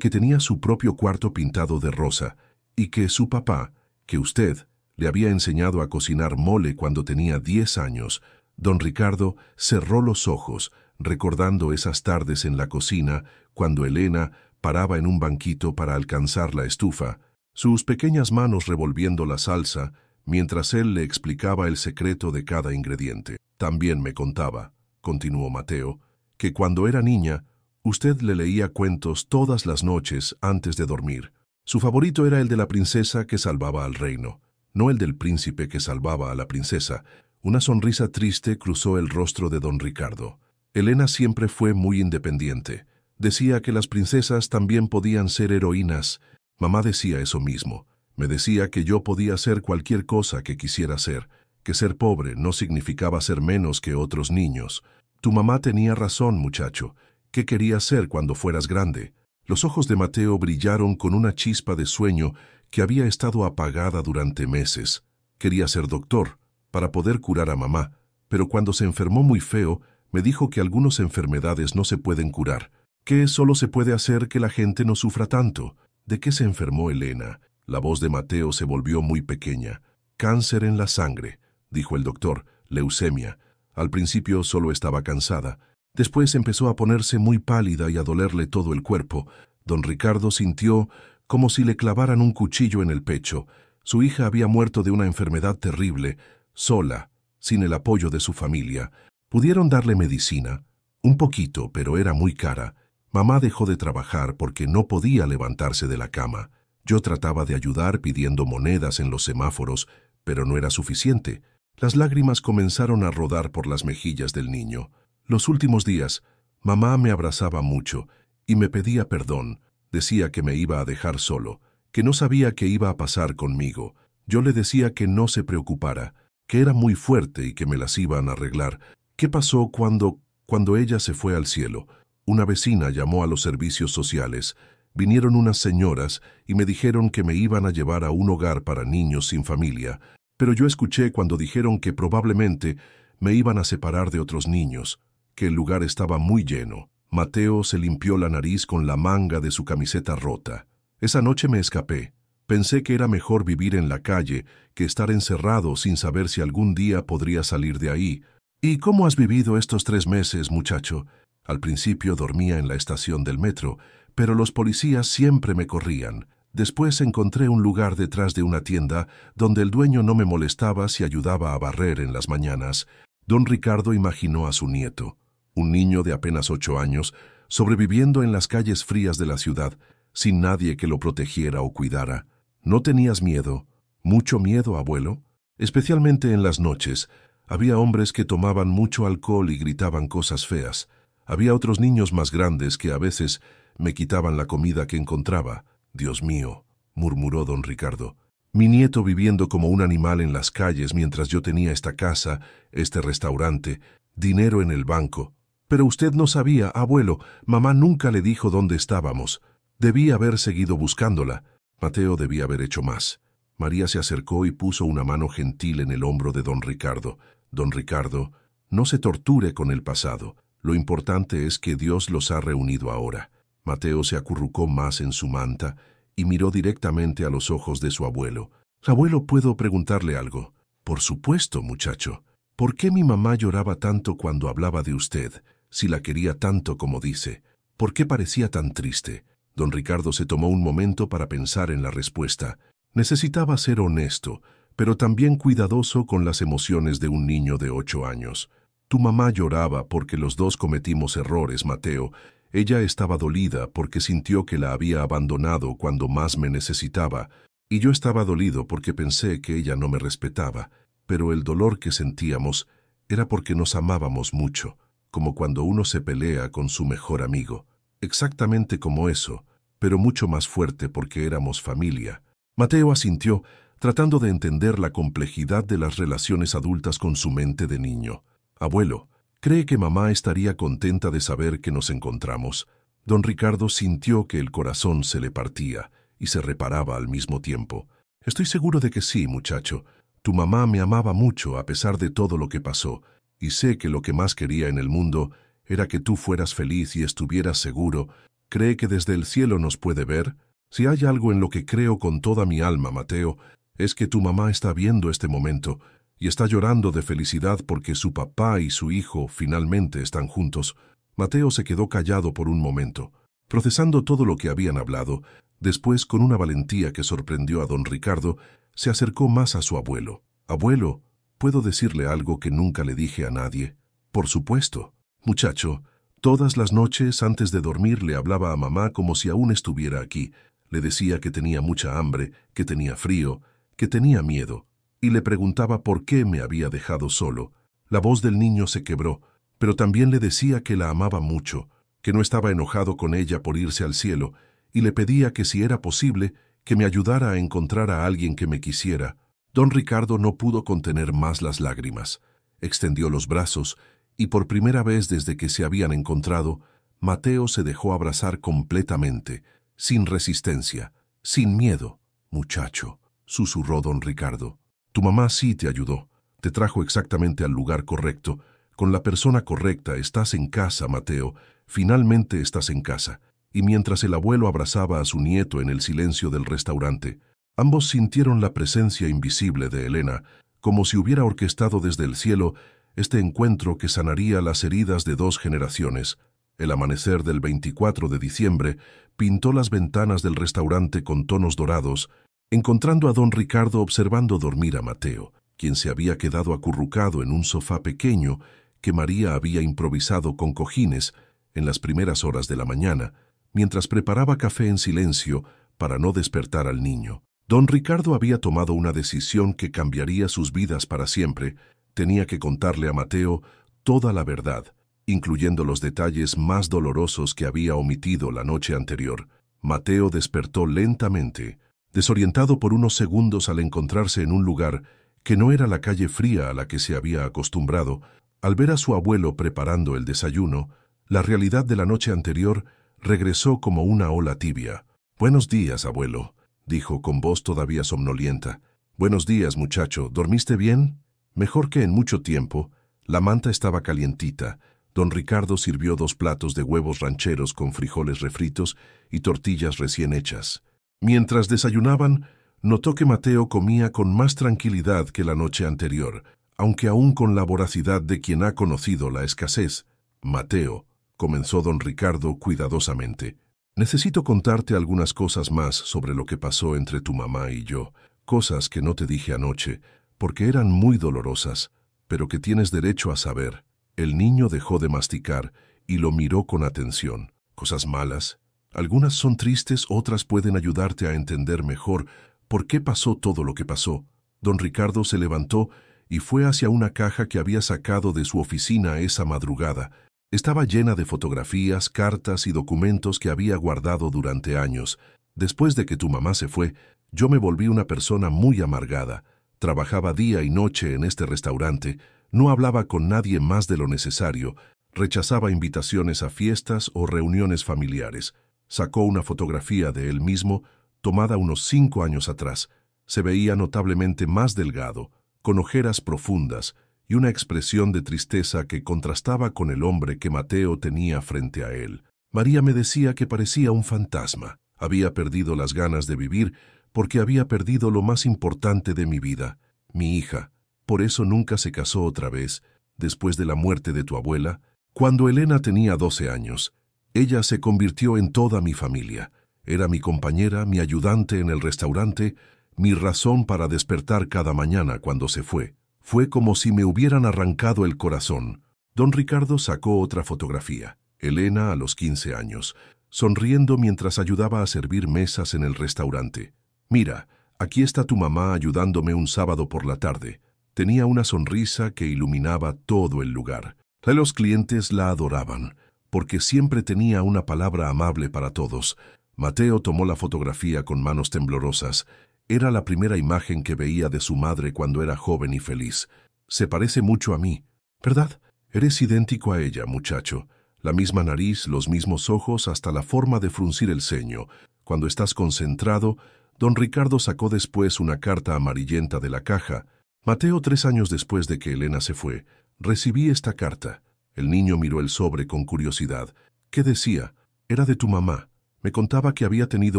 que tenía su propio cuarto pintado de rosa, y que su papá, que usted, le había enseñado a cocinar mole cuando tenía 10 años. Don Ricardo cerró los ojos, recordando esas tardes en la cocina, cuando Elena paraba en un banquito para alcanzar la estufa, sus pequeñas manos revolviendo la salsa, mientras él le explicaba el secreto de cada ingrediente. También me contaba, continuó Mateo, que cuando era niña, usted le leía cuentos todas las noches antes de dormir. Su favorito era el de la princesa que salvaba al reino, no el del príncipe que salvaba a la princesa. Una sonrisa triste cruzó el rostro de don Ricardo. Elena siempre fue muy independiente. Decía que las princesas también podían ser heroínas. Mamá decía eso mismo. Me decía que yo podía ser cualquier cosa que quisiera ser, que ser pobre no significaba ser menos que otros niños. Tu mamá tenía razón, muchacho. ¿Qué querías ser cuando fueras grande? Los ojos de Mateo brillaron con una chispa de sueño que había estado apagada durante meses. Quería ser doctor, para poder curar a mamá, pero cuando se enfermó muy feo, me dijo que algunas enfermedades no se pueden curar, que solo se puede hacer que la gente no sufra tanto. ¿De qué se enfermó Elena? La voz de Mateo se volvió muy pequeña. «Cáncer en la sangre», dijo el doctor, «leucemia». Al principio solo estaba cansada. Después empezó a ponerse muy pálida y a dolerle todo el cuerpo. Don Ricardo sintió como si le clavaran un cuchillo en el pecho. Su hija había muerto de una enfermedad terrible, sola, sin el apoyo de su familia. Pudieron darle medicina, un poquito, pero era muy cara. Mamá dejó de trabajar porque no podía levantarse de la cama. Yo trataba de ayudar pidiendo monedas en los semáforos, pero no era suficiente. Las lágrimas comenzaron a rodar por las mejillas del niño. Los últimos días, mamá me abrazaba mucho y me pedía perdón. Decía que me iba a dejar solo, que no sabía qué iba a pasar conmigo. Yo le decía que no se preocupara, que era muy fuerte y que me las iban a arreglar. ¿Qué pasó cuando ella se fue al cielo? Una vecina llamó a los servicios sociales. Vinieron unas señoras y me dijeron que me iban a llevar a un hogar para niños sin familia, pero yo escuché cuando dijeron que probablemente me iban a separar de otros niños, que el lugar estaba muy lleno. Mateo se limpió la nariz con la manga de su camiseta rota. Esa noche me escapé. Pensé que era mejor vivir en la calle que estar encerrado sin saber si algún día podría salir de ahí. ¿Y cómo has vivido estos 3 meses, muchacho? Al principio dormía en la estación del metro, pero los policías siempre me corrían. Después encontré un lugar detrás de una tienda donde el dueño no me molestaba si ayudaba a barrer en las mañanas. Don Ricardo imaginó a su nieto, un niño de apenas 8 años, sobreviviendo en las calles frías de la ciudad, sin nadie que lo protegiera o cuidara. ¿No tenías miedo? ¿Mucho miedo, abuelo? Especialmente en las noches. Había hombres que tomaban mucho alcohol y gritaban cosas feas. Había otros niños más grandes que a veces me quitaban la comida que encontraba. Dios mío, murmuró don Ricardo. Mi nieto viviendo como un animal en las calles mientras yo tenía esta casa, este restaurante, dinero en el banco. Pero usted no sabía, abuelo, mamá nunca le dijo dónde estábamos. Debí haber seguido buscándola. Mateo debía haber hecho más. María se acercó y puso una mano gentil en el hombro de don Ricardo. Don Ricardo, no se torture con el pasado. Lo importante es que Dios los ha reunido ahora. Mateo se acurrucó más en su manta y miró directamente a los ojos de su abuelo. «Abuelo, ¿puedo preguntarle algo?» «Por supuesto, muchacho. ¿Por qué mi mamá lloraba tanto cuando hablaba de usted, si la quería tanto como dice? ¿Por qué parecía tan triste?» Don Ricardo se tomó un momento para pensar en la respuesta. Necesitaba ser honesto, pero también cuidadoso con las emociones de un niño de 8 años. «Tu mamá lloraba porque los dos cometimos errores, Mateo. Ella estaba dolida porque sintió que la había abandonado cuando más me necesitaba, y yo estaba dolido porque pensé que ella no me respetaba. Pero el dolor que sentíamos era porque nos amábamos mucho, como cuando uno se pelea con su mejor amigo. Exactamente como eso, pero mucho más fuerte porque éramos familia». Mateo asintió, tratando de entender la complejidad de las relaciones adultas con su mente de niño. «Abuelo, ¿cree que mamá estaría contenta de saber que nos encontramos?» Don Ricardo sintió que el corazón se le partía y se reparaba al mismo tiempo. «Estoy seguro de que sí, muchacho. Tu mamá me amaba mucho a pesar de todo lo que pasó, y sé que lo que más quería en el mundo era que tú fueras feliz y estuvieras seguro. ¿Cree que desde el cielo nos puede ver? Si hay algo en lo que creo con toda mi alma, Mateo, es que tu mamá está viendo este momento y está llorando de felicidad porque su papá y su hijo finalmente están juntos». Mateo se quedó callado por un momento, procesando todo lo que habían hablado. Después, con una valentía que sorprendió a don Ricardo, se acercó más a su abuelo. «Abuelo, ¿puedo decirle algo que nunca le dije a nadie?» «Por supuesto. Muchacho, todas las noches antes de dormir le hablaba a mamá como si aún estuviera aquí. Le decía que tenía mucha hambre, que tenía frío, que tenía miedo, y le preguntaba por qué me había dejado solo. La voz del niño se quebró, pero también le decía que la amaba mucho, que no estaba enojado con ella por irse al cielo, y le pedía que si era posible, que me ayudara a encontrar a alguien que me quisiera». Don Ricardo no pudo contener más las lágrimas. Extendió los brazos, y por primera vez desde que se habían encontrado, Mateo se dejó abrazar completamente, sin resistencia, sin miedo. «Muchacho», susurró don Ricardo, «tu mamá sí te ayudó. Te trajo exactamente al lugar correcto. Con la persona correcta estás en casa, Mateo. Finalmente estás en casa». Y mientras el abuelo abrazaba a su nieto en el silencio del restaurante, ambos sintieron la presencia invisible de Elena, como si hubiera orquestado desde el cielo este encuentro que sanaría las heridas de 2 generaciones. El amanecer del 24 de diciembre pintó las ventanas del restaurante con tonos dorados, encontrando a don Ricardo observando dormir a Mateo, quien se había quedado acurrucado en un sofá pequeño que María había improvisado con cojines en las primeras horas de la mañana, mientras preparaba café en silencio para no despertar al niño. Don Ricardo había tomado una decisión que cambiaría sus vidas para siempre. Tenía que contarle a Mateo toda la verdad, incluyendo los detalles más dolorosos que había omitido la noche anterior. Mateo despertó lentamente, desorientado por unos segundos al encontrarse en un lugar que no era la calle fría a la que se había acostumbrado, al ver a su abuelo preparando el desayuno, la realidad de la noche anterior regresó como una ola tibia. «Buenos días, abuelo», dijo con voz todavía somnolienta. «Buenos días, muchacho. ¿Dormiste bien?» «Mejor que en mucho tiempo». La manta estaba calientita. Don Ricardo sirvió 2 platos de huevos rancheros con frijoles refritos y tortillas recién hechas. Mientras desayunaban, notó que Mateo comía con más tranquilidad que la noche anterior, aunque aún con la voracidad de quien ha conocido la escasez. «Mateo», comenzó don Ricardo cuidadosamente, «necesito contarte algunas cosas más sobre lo que pasó entre tu mamá y yo, cosas que no te dije anoche, porque eran muy dolorosas, pero que tienes derecho a saber». El niño dejó de masticar y lo miró con atención. «¿Cosas malas? Algunas son tristes, otras pueden ayudarte a entender mejor por qué pasó todo lo que pasó». Don Ricardo se levantó y fue hacia una caja que había sacado de su oficina esa madrugada. Estaba llena de fotografías, cartas y documentos que había guardado durante años. «Después de que tu mamá se fue, yo me volví una persona muy amargada. Trabajaba día y noche en este restaurante, no hablaba con nadie más de lo necesario, rechazaba invitaciones a fiestas o reuniones familiares». Sacó una fotografía de él mismo, tomada unos 5 años atrás. Se veía notablemente más delgado, con ojeras profundas y una expresión de tristeza que contrastaba con el hombre que Mateo tenía frente a él. María me decía que parecía un fantasma. Había perdido las ganas de vivir porque había perdido lo más importante de mi vida, mi hija. Por eso nunca se casó otra vez, después de la muerte de tu abuela. Cuando Elena tenía 12 años, ella se convirtió en toda mi familia. Era mi compañera, mi ayudante en el restaurante, mi razón para despertar cada mañana cuando se fue. Fue como si me hubieran arrancado el corazón. Don Ricardo sacó otra fotografía. Elena a los 15 años, sonriendo mientras ayudaba a servir mesas en el restaurante. «Mira, aquí está tu mamá ayudándome un sábado por la tarde». Tenía una sonrisa que iluminaba todo el lugar. Los clientes la adoraban, porque siempre tenía una palabra amable para todos. Mateo tomó la fotografía con manos temblorosas. Era la primera imagen que veía de su madre cuando era joven y feliz. «Se parece mucho a mí, ¿verdad? Eres idéntico a ella, muchacho. La misma nariz, los mismos ojos, hasta la forma de fruncir el ceño. Cuando estás concentrado». Don Ricardo sacó después una carta amarillenta de la caja. «Mateo, 3 años después de que Elena se fue, recibí esta carta». El niño miró el sobre con curiosidad. «¿Qué decía?» «Era de tu mamá. Me contaba que había tenido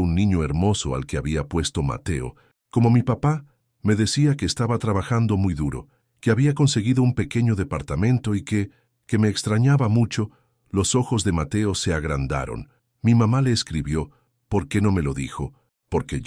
un niño hermoso al que había puesto Mateo. Como mi papá, me decía que estaba trabajando muy duro, que había conseguido un pequeño departamento y que me extrañaba mucho». Los ojos de Mateo se agrandaron. «Mi mamá le escribió. ¿Por qué no me lo dijo?» Porque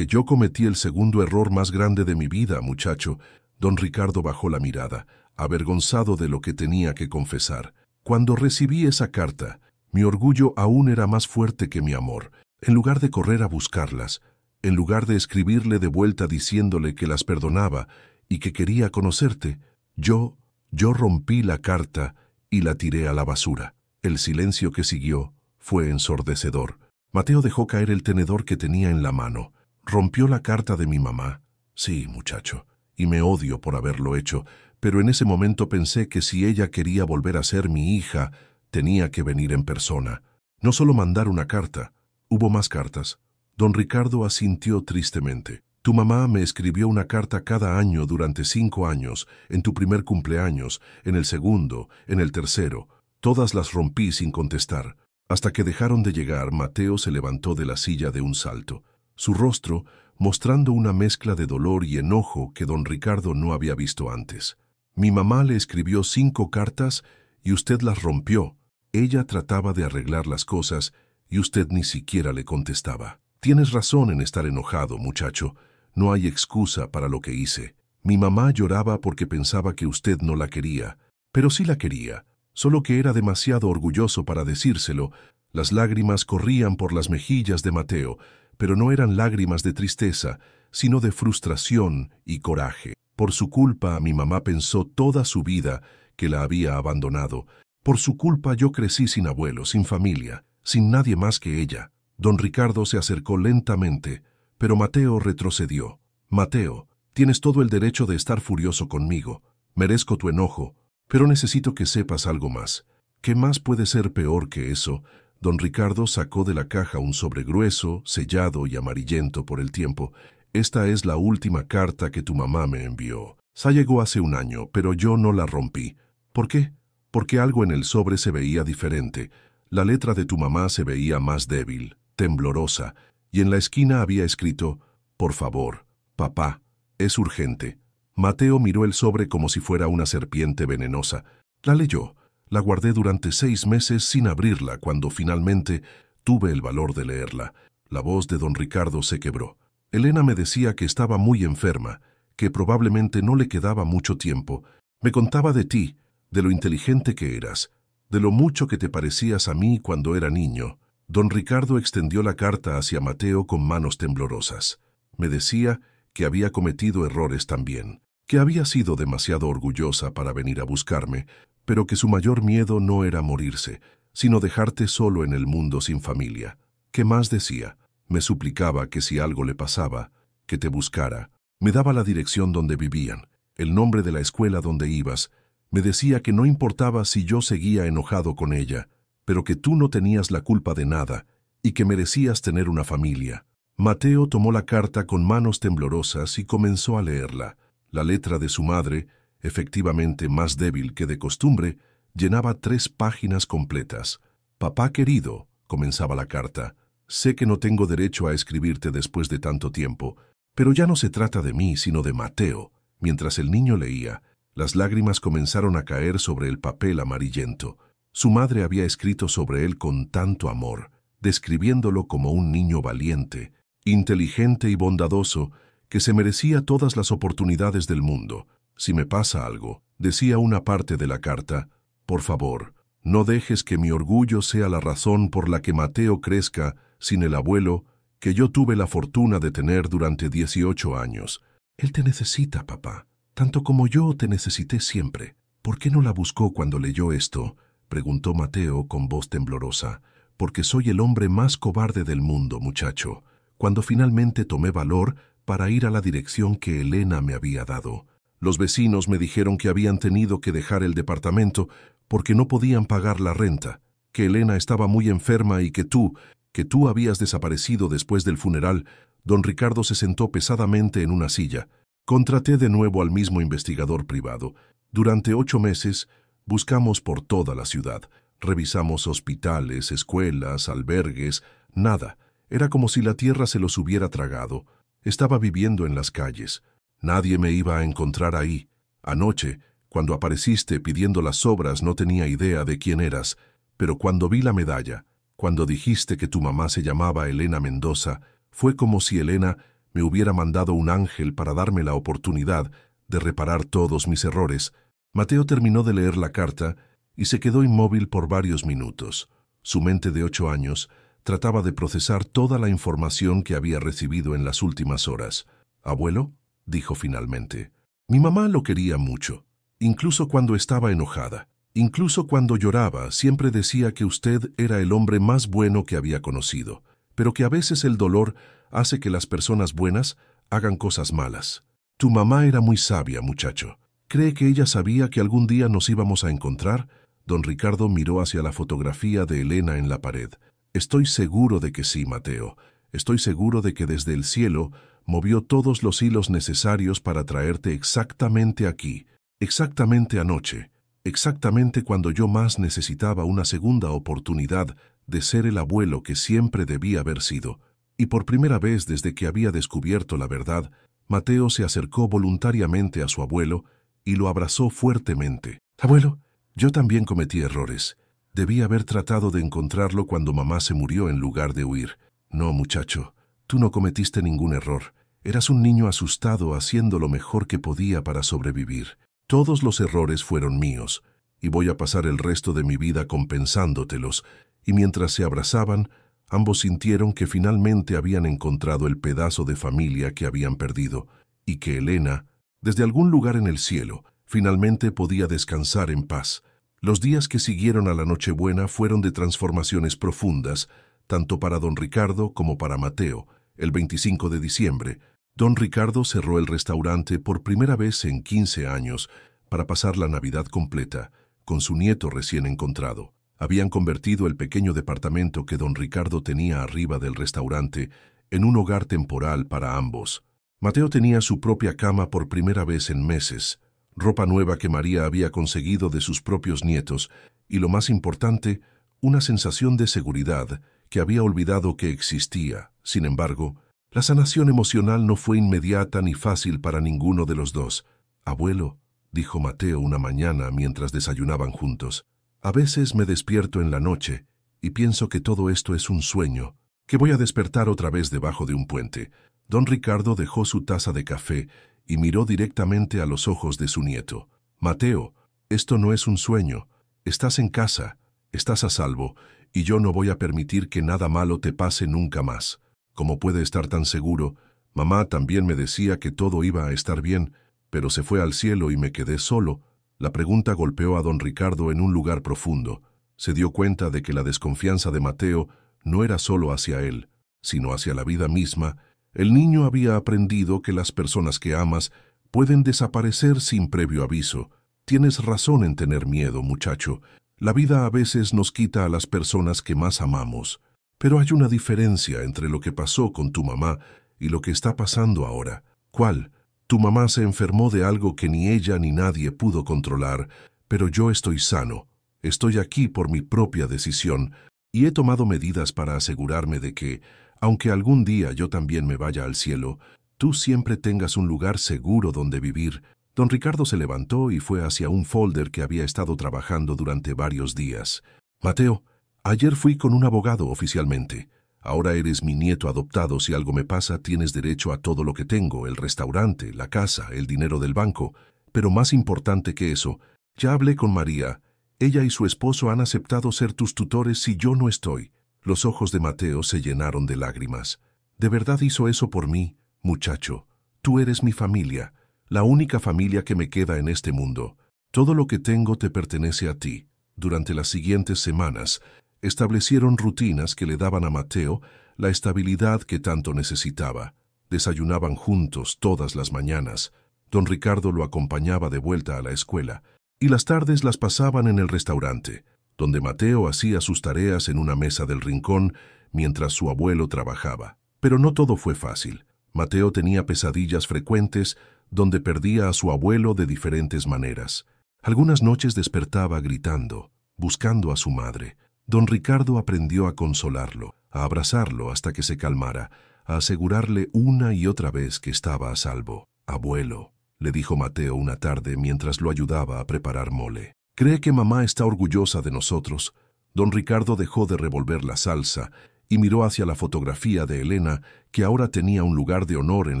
yo cometí el segundo error más grande de mi vida, muchacho». Don Ricardo bajó la mirada, avergonzado de lo que tenía que confesar. «Cuando recibí esa carta, mi orgullo aún era más fuerte que mi amor. En lugar de correr a buscarlas, en lugar de escribirle de vuelta diciéndole que las perdonaba y que quería conocerte, yo rompí la carta y la tiré a la basura». El silencio que siguió fue ensordecedor. Mateo dejó caer el tenedor que tenía en la mano. «¿Rompió la carta de mi mamá?» «Sí, muchacho, y me odio por haberlo hecho, pero en ese momento pensé que si ella quería volver a ser mi hija, tenía que venir en persona. No solo mandar una carta, hubo más cartas». Don Ricardo asintió tristemente. «Tu mamá me escribió una carta cada año durante 5 años, en tu primer cumpleaños, en el segundo, en el tercero. Todas las rompí sin contestar». Hasta que dejaron de llegar, Mateo se levantó de la silla de un salto, su rostro mostrando una mezcla de dolor y enojo que don Ricardo no había visto antes. «Mi mamá le escribió 5 cartas y usted las rompió. Ella trataba de arreglar las cosas y usted ni siquiera le contestaba. Tienes razón en estar enojado, muchacho. No hay excusa para lo que hice. Mi mamá lloraba porque pensaba que usted no la quería, pero sí la quería. Solo que era demasiado orgulloso para decírselo». Las lágrimas corrían por las mejillas de Mateo, pero no eran lágrimas de tristeza, sino de frustración y coraje. «Por su culpa, mi mamá pensó toda su vida que la había abandonado. Por su culpa yo crecí sin abuelo, sin familia, sin nadie más que ella». Don Ricardo se acercó lentamente, pero Mateo retrocedió. «Mateo, Tienes todo el derecho de estar furioso conmigo. Merezco tu enojo, pero necesito que sepas algo más. ¿Qué más puede ser peor que eso? Don Ricardo sacó de la caja un sobre grueso, sellado y amarillento por el tiempo. Esta es la última carta que tu mamá me envió. Se llegó hace un año, pero yo no la rompí. ¿Por qué? Porque algo en el sobre se veía diferente. La letra de tu mamá se veía más débil, temblorosa, y en la esquina había escrito: por favor, papá, es urgente. Mateo miró el sobre como si fuera una serpiente venenosa. La leyó. La guardé durante 6 meses sin abrirla cuando finalmente tuve el valor de leerla. La voz de don Ricardo se quebró. Elena me decía que estaba muy enferma, que probablemente no le quedaba mucho tiempo. Me contaba de ti, de lo inteligente que eras, de lo mucho que te parecías a mí cuando era niño. Don Ricardo extendió la carta hacia Mateo con manos temblorosas. Me decía que había cometido errores también, que había sido demasiado orgullosa para venir a buscarme, pero que su mayor miedo no era morirse, sino dejarte solo en el mundo sin familia. ¿Qué más decía? Me suplicaba que si algo le pasaba, que te buscara. Me daba la dirección donde vivían, el nombre de la escuela donde ibas. Me decía que no importaba si yo seguía enojado con ella, pero que tú no tenías la culpa de nada y que merecías tener una familia. Mateo tomó la carta con manos temblorosas y comenzó a leerla. La letra de su madre, efectivamente más débil que de costumbre, llenaba 3 páginas completas. Papá querido, comenzaba la carta, sé que no tengo derecho a escribirte después de tanto tiempo, pero ya no se trata de mí, sino de Mateo. Mientras el niño leía, las lágrimas comenzaron a caer sobre el papel amarillento. Su madre había escrito sobre él con tanto amor, describiéndolo como un niño valiente, inteligente y bondadoso, que se merecía todas las oportunidades del mundo. Si me pasa algo, decía una parte de la carta, por favor, no dejes que mi orgullo sea la razón por la que Mateo crezca sin el abuelo que yo tuve la fortuna de tener durante 18 años. Él te necesita, papá, tanto como yo te necesité siempre. ¿Por qué no la buscó cuando leyó esto?, preguntó Mateo con voz temblorosa. Porque soy el hombre más cobarde del mundo, muchacho, cuando finalmente tomé valor para ir a la dirección que Elena me había dado. Los vecinos me dijeron que habían tenido que dejar el departamento porque no podían pagar la renta, que Elena estaba muy enferma y que tú habías desaparecido después del funeral. Don Ricardo se sentó pesadamente en una silla. Contraté de nuevo al mismo investigador privado. Durante 8 meses buscamos por toda la ciudad. Revisamos hospitales, escuelas, albergues, nada. Era como si la tierra se los hubiera tragado. Estaba viviendo en las calles. Nadie me iba a encontrar ahí. Anoche, cuando apareciste pidiendo las obras, no tenía idea de quién eras, pero cuando vi la medalla, cuando dijiste que tu mamá se llamaba Elena Mendoza, fue como si Elena me hubiera mandado un ángel para darme la oportunidad de reparar todos mis errores. Mateo terminó de leer la carta y se quedó inmóvil por varios minutos. Su mente de 8 años trataba de procesar toda la información que había recibido en las últimas horas. «Abuelo», dijo finalmente, «mi mamá lo quería mucho, incluso cuando estaba enojada. Incluso cuando lloraba, siempre decía que usted era el hombre más bueno que había conocido, pero que a veces el dolor hace que las personas buenas hagan cosas malas. Tu mamá era muy sabia, muchacho. ¿Cree que ella sabía que algún día nos íbamos a encontrar?» Don Ricardo miró hacia la fotografía de Elena en la pared. «Estoy seguro de que sí, Mateo. Estoy seguro de que desde el cielo movió todos los hilos necesarios para traerte exactamente aquí, exactamente anoche, exactamente cuando yo más necesitaba una segunda oportunidad de ser el abuelo que siempre debía haber sido». Y por primera vez desde que había descubierto la verdad, Mateo se acercó voluntariamente a su abuelo y lo abrazó fuertemente. «Abuelo, yo también cometí errores. Debí haber tratado de encontrarlo cuando mamá se murió en lugar de huir. No, muchacho, tú no cometiste ningún error. Eras un niño asustado haciendo lo mejor que podía para sobrevivir. Todos los errores fueron míos, y voy a pasar el resto de mi vida compensándotelos». Y mientras se abrazaban, ambos sintieron que finalmente habían encontrado el pedazo de familia que habían perdido, y que Elena, desde algún lugar en el cielo, finalmente podía descansar en paz. Los días que siguieron a la Nochebuena fueron de transformaciones profundas, tanto para don Ricardo como para Mateo. El 25 de diciembre, Don Ricardo cerró el restaurante por primera vez en 15 años para pasar la Navidad completa con su nieto recién encontrado. Habían convertido el pequeño departamento que don Ricardo tenía arriba del restaurante en un hogar temporal para ambos. Mateo tenía su propia cama por primera vez en meses, ropa nueva que María había conseguido de sus propios nietos y, lo más importante, una sensación de seguridad que había olvidado que existía. Sin embargo, la sanación emocional no fue inmediata ni fácil para ninguno de los dos. «Abuelo», dijo Mateo una mañana mientras desayunaban juntos, «a veces me despierto en la noche y pienso que todo esto es un sueño, que voy a despertar otra vez debajo de un puente». Don Ricardo dejó su taza de café y miró directamente a los ojos de su nieto. «Mateo, esto no es un sueño. Estás en casa, estás a salvo, y yo no voy a permitir que nada malo te pase nunca más. ¿Cómo puede estar tan seguro? Mamá también me decía que todo iba a estar bien, pero se fue al cielo y me quedé solo». La pregunta golpeó a don Ricardo en un lugar profundo. Se dio cuenta de que la desconfianza de Mateo no era solo hacia él, sino hacia la vida misma. El niño había aprendido que las personas que amas pueden desaparecer sin previo aviso. «Tienes razón en tener miedo, muchacho. La vida a veces nos quita a las personas que más amamos. Pero hay una diferencia entre lo que pasó con tu mamá y lo que está pasando ahora». «¿Cuál?» «Tu mamá se enfermó de algo que ni ella ni nadie pudo controlar, pero yo estoy sano. Estoy aquí por mi propia decisión y he tomado medidas para asegurarme de que, aunque algún día yo también me vaya al cielo, tú siempre tengas un lugar seguro donde vivir». Don Ricardo se levantó y fue hacia un folder que había estado trabajando durante varios días. «Mateo, ayer fui con un abogado oficialmente. Ahora eres mi nieto adoptado. Si algo me pasa, tienes derecho a todo lo que tengo, el restaurante, la casa, el dinero del banco. Pero más importante que eso, ya hablé con María. Ella y su esposo han aceptado ser tus tutores si yo no estoy». Los ojos de Mateo se llenaron de lágrimas. «¿De verdad hizo eso por mí, muchacho? Tú eres mi familia, la única familia que me queda en este mundo. Todo lo que tengo te pertenece a ti». Durante las siguientes semanas, establecieron rutinas que le daban a Mateo la estabilidad que tanto necesitaba. Desayunaban juntos todas las mañanas. Don Ricardo lo acompañaba de vuelta a la escuela, y las tardes las pasaban en el restaurante, donde Mateo hacía sus tareas en una mesa del rincón mientras su abuelo trabajaba. Pero no todo fue fácil. Mateo tenía pesadillas frecuentes donde perdía a su abuelo de diferentes maneras. Algunas noches despertaba gritando, buscando a su madre. Don Ricardo aprendió a consolarlo, a abrazarlo hasta que se calmara, a asegurarle una y otra vez que estaba a salvo. «Abuelo», le dijo Mateo una tarde mientras lo ayudaba a preparar mole, «¿cree que mamá está orgullosa de nosotros?» Don Ricardo dejó de revolver la salsa y miró hacia la fotografía de Elena, que ahora tenía un lugar de honor en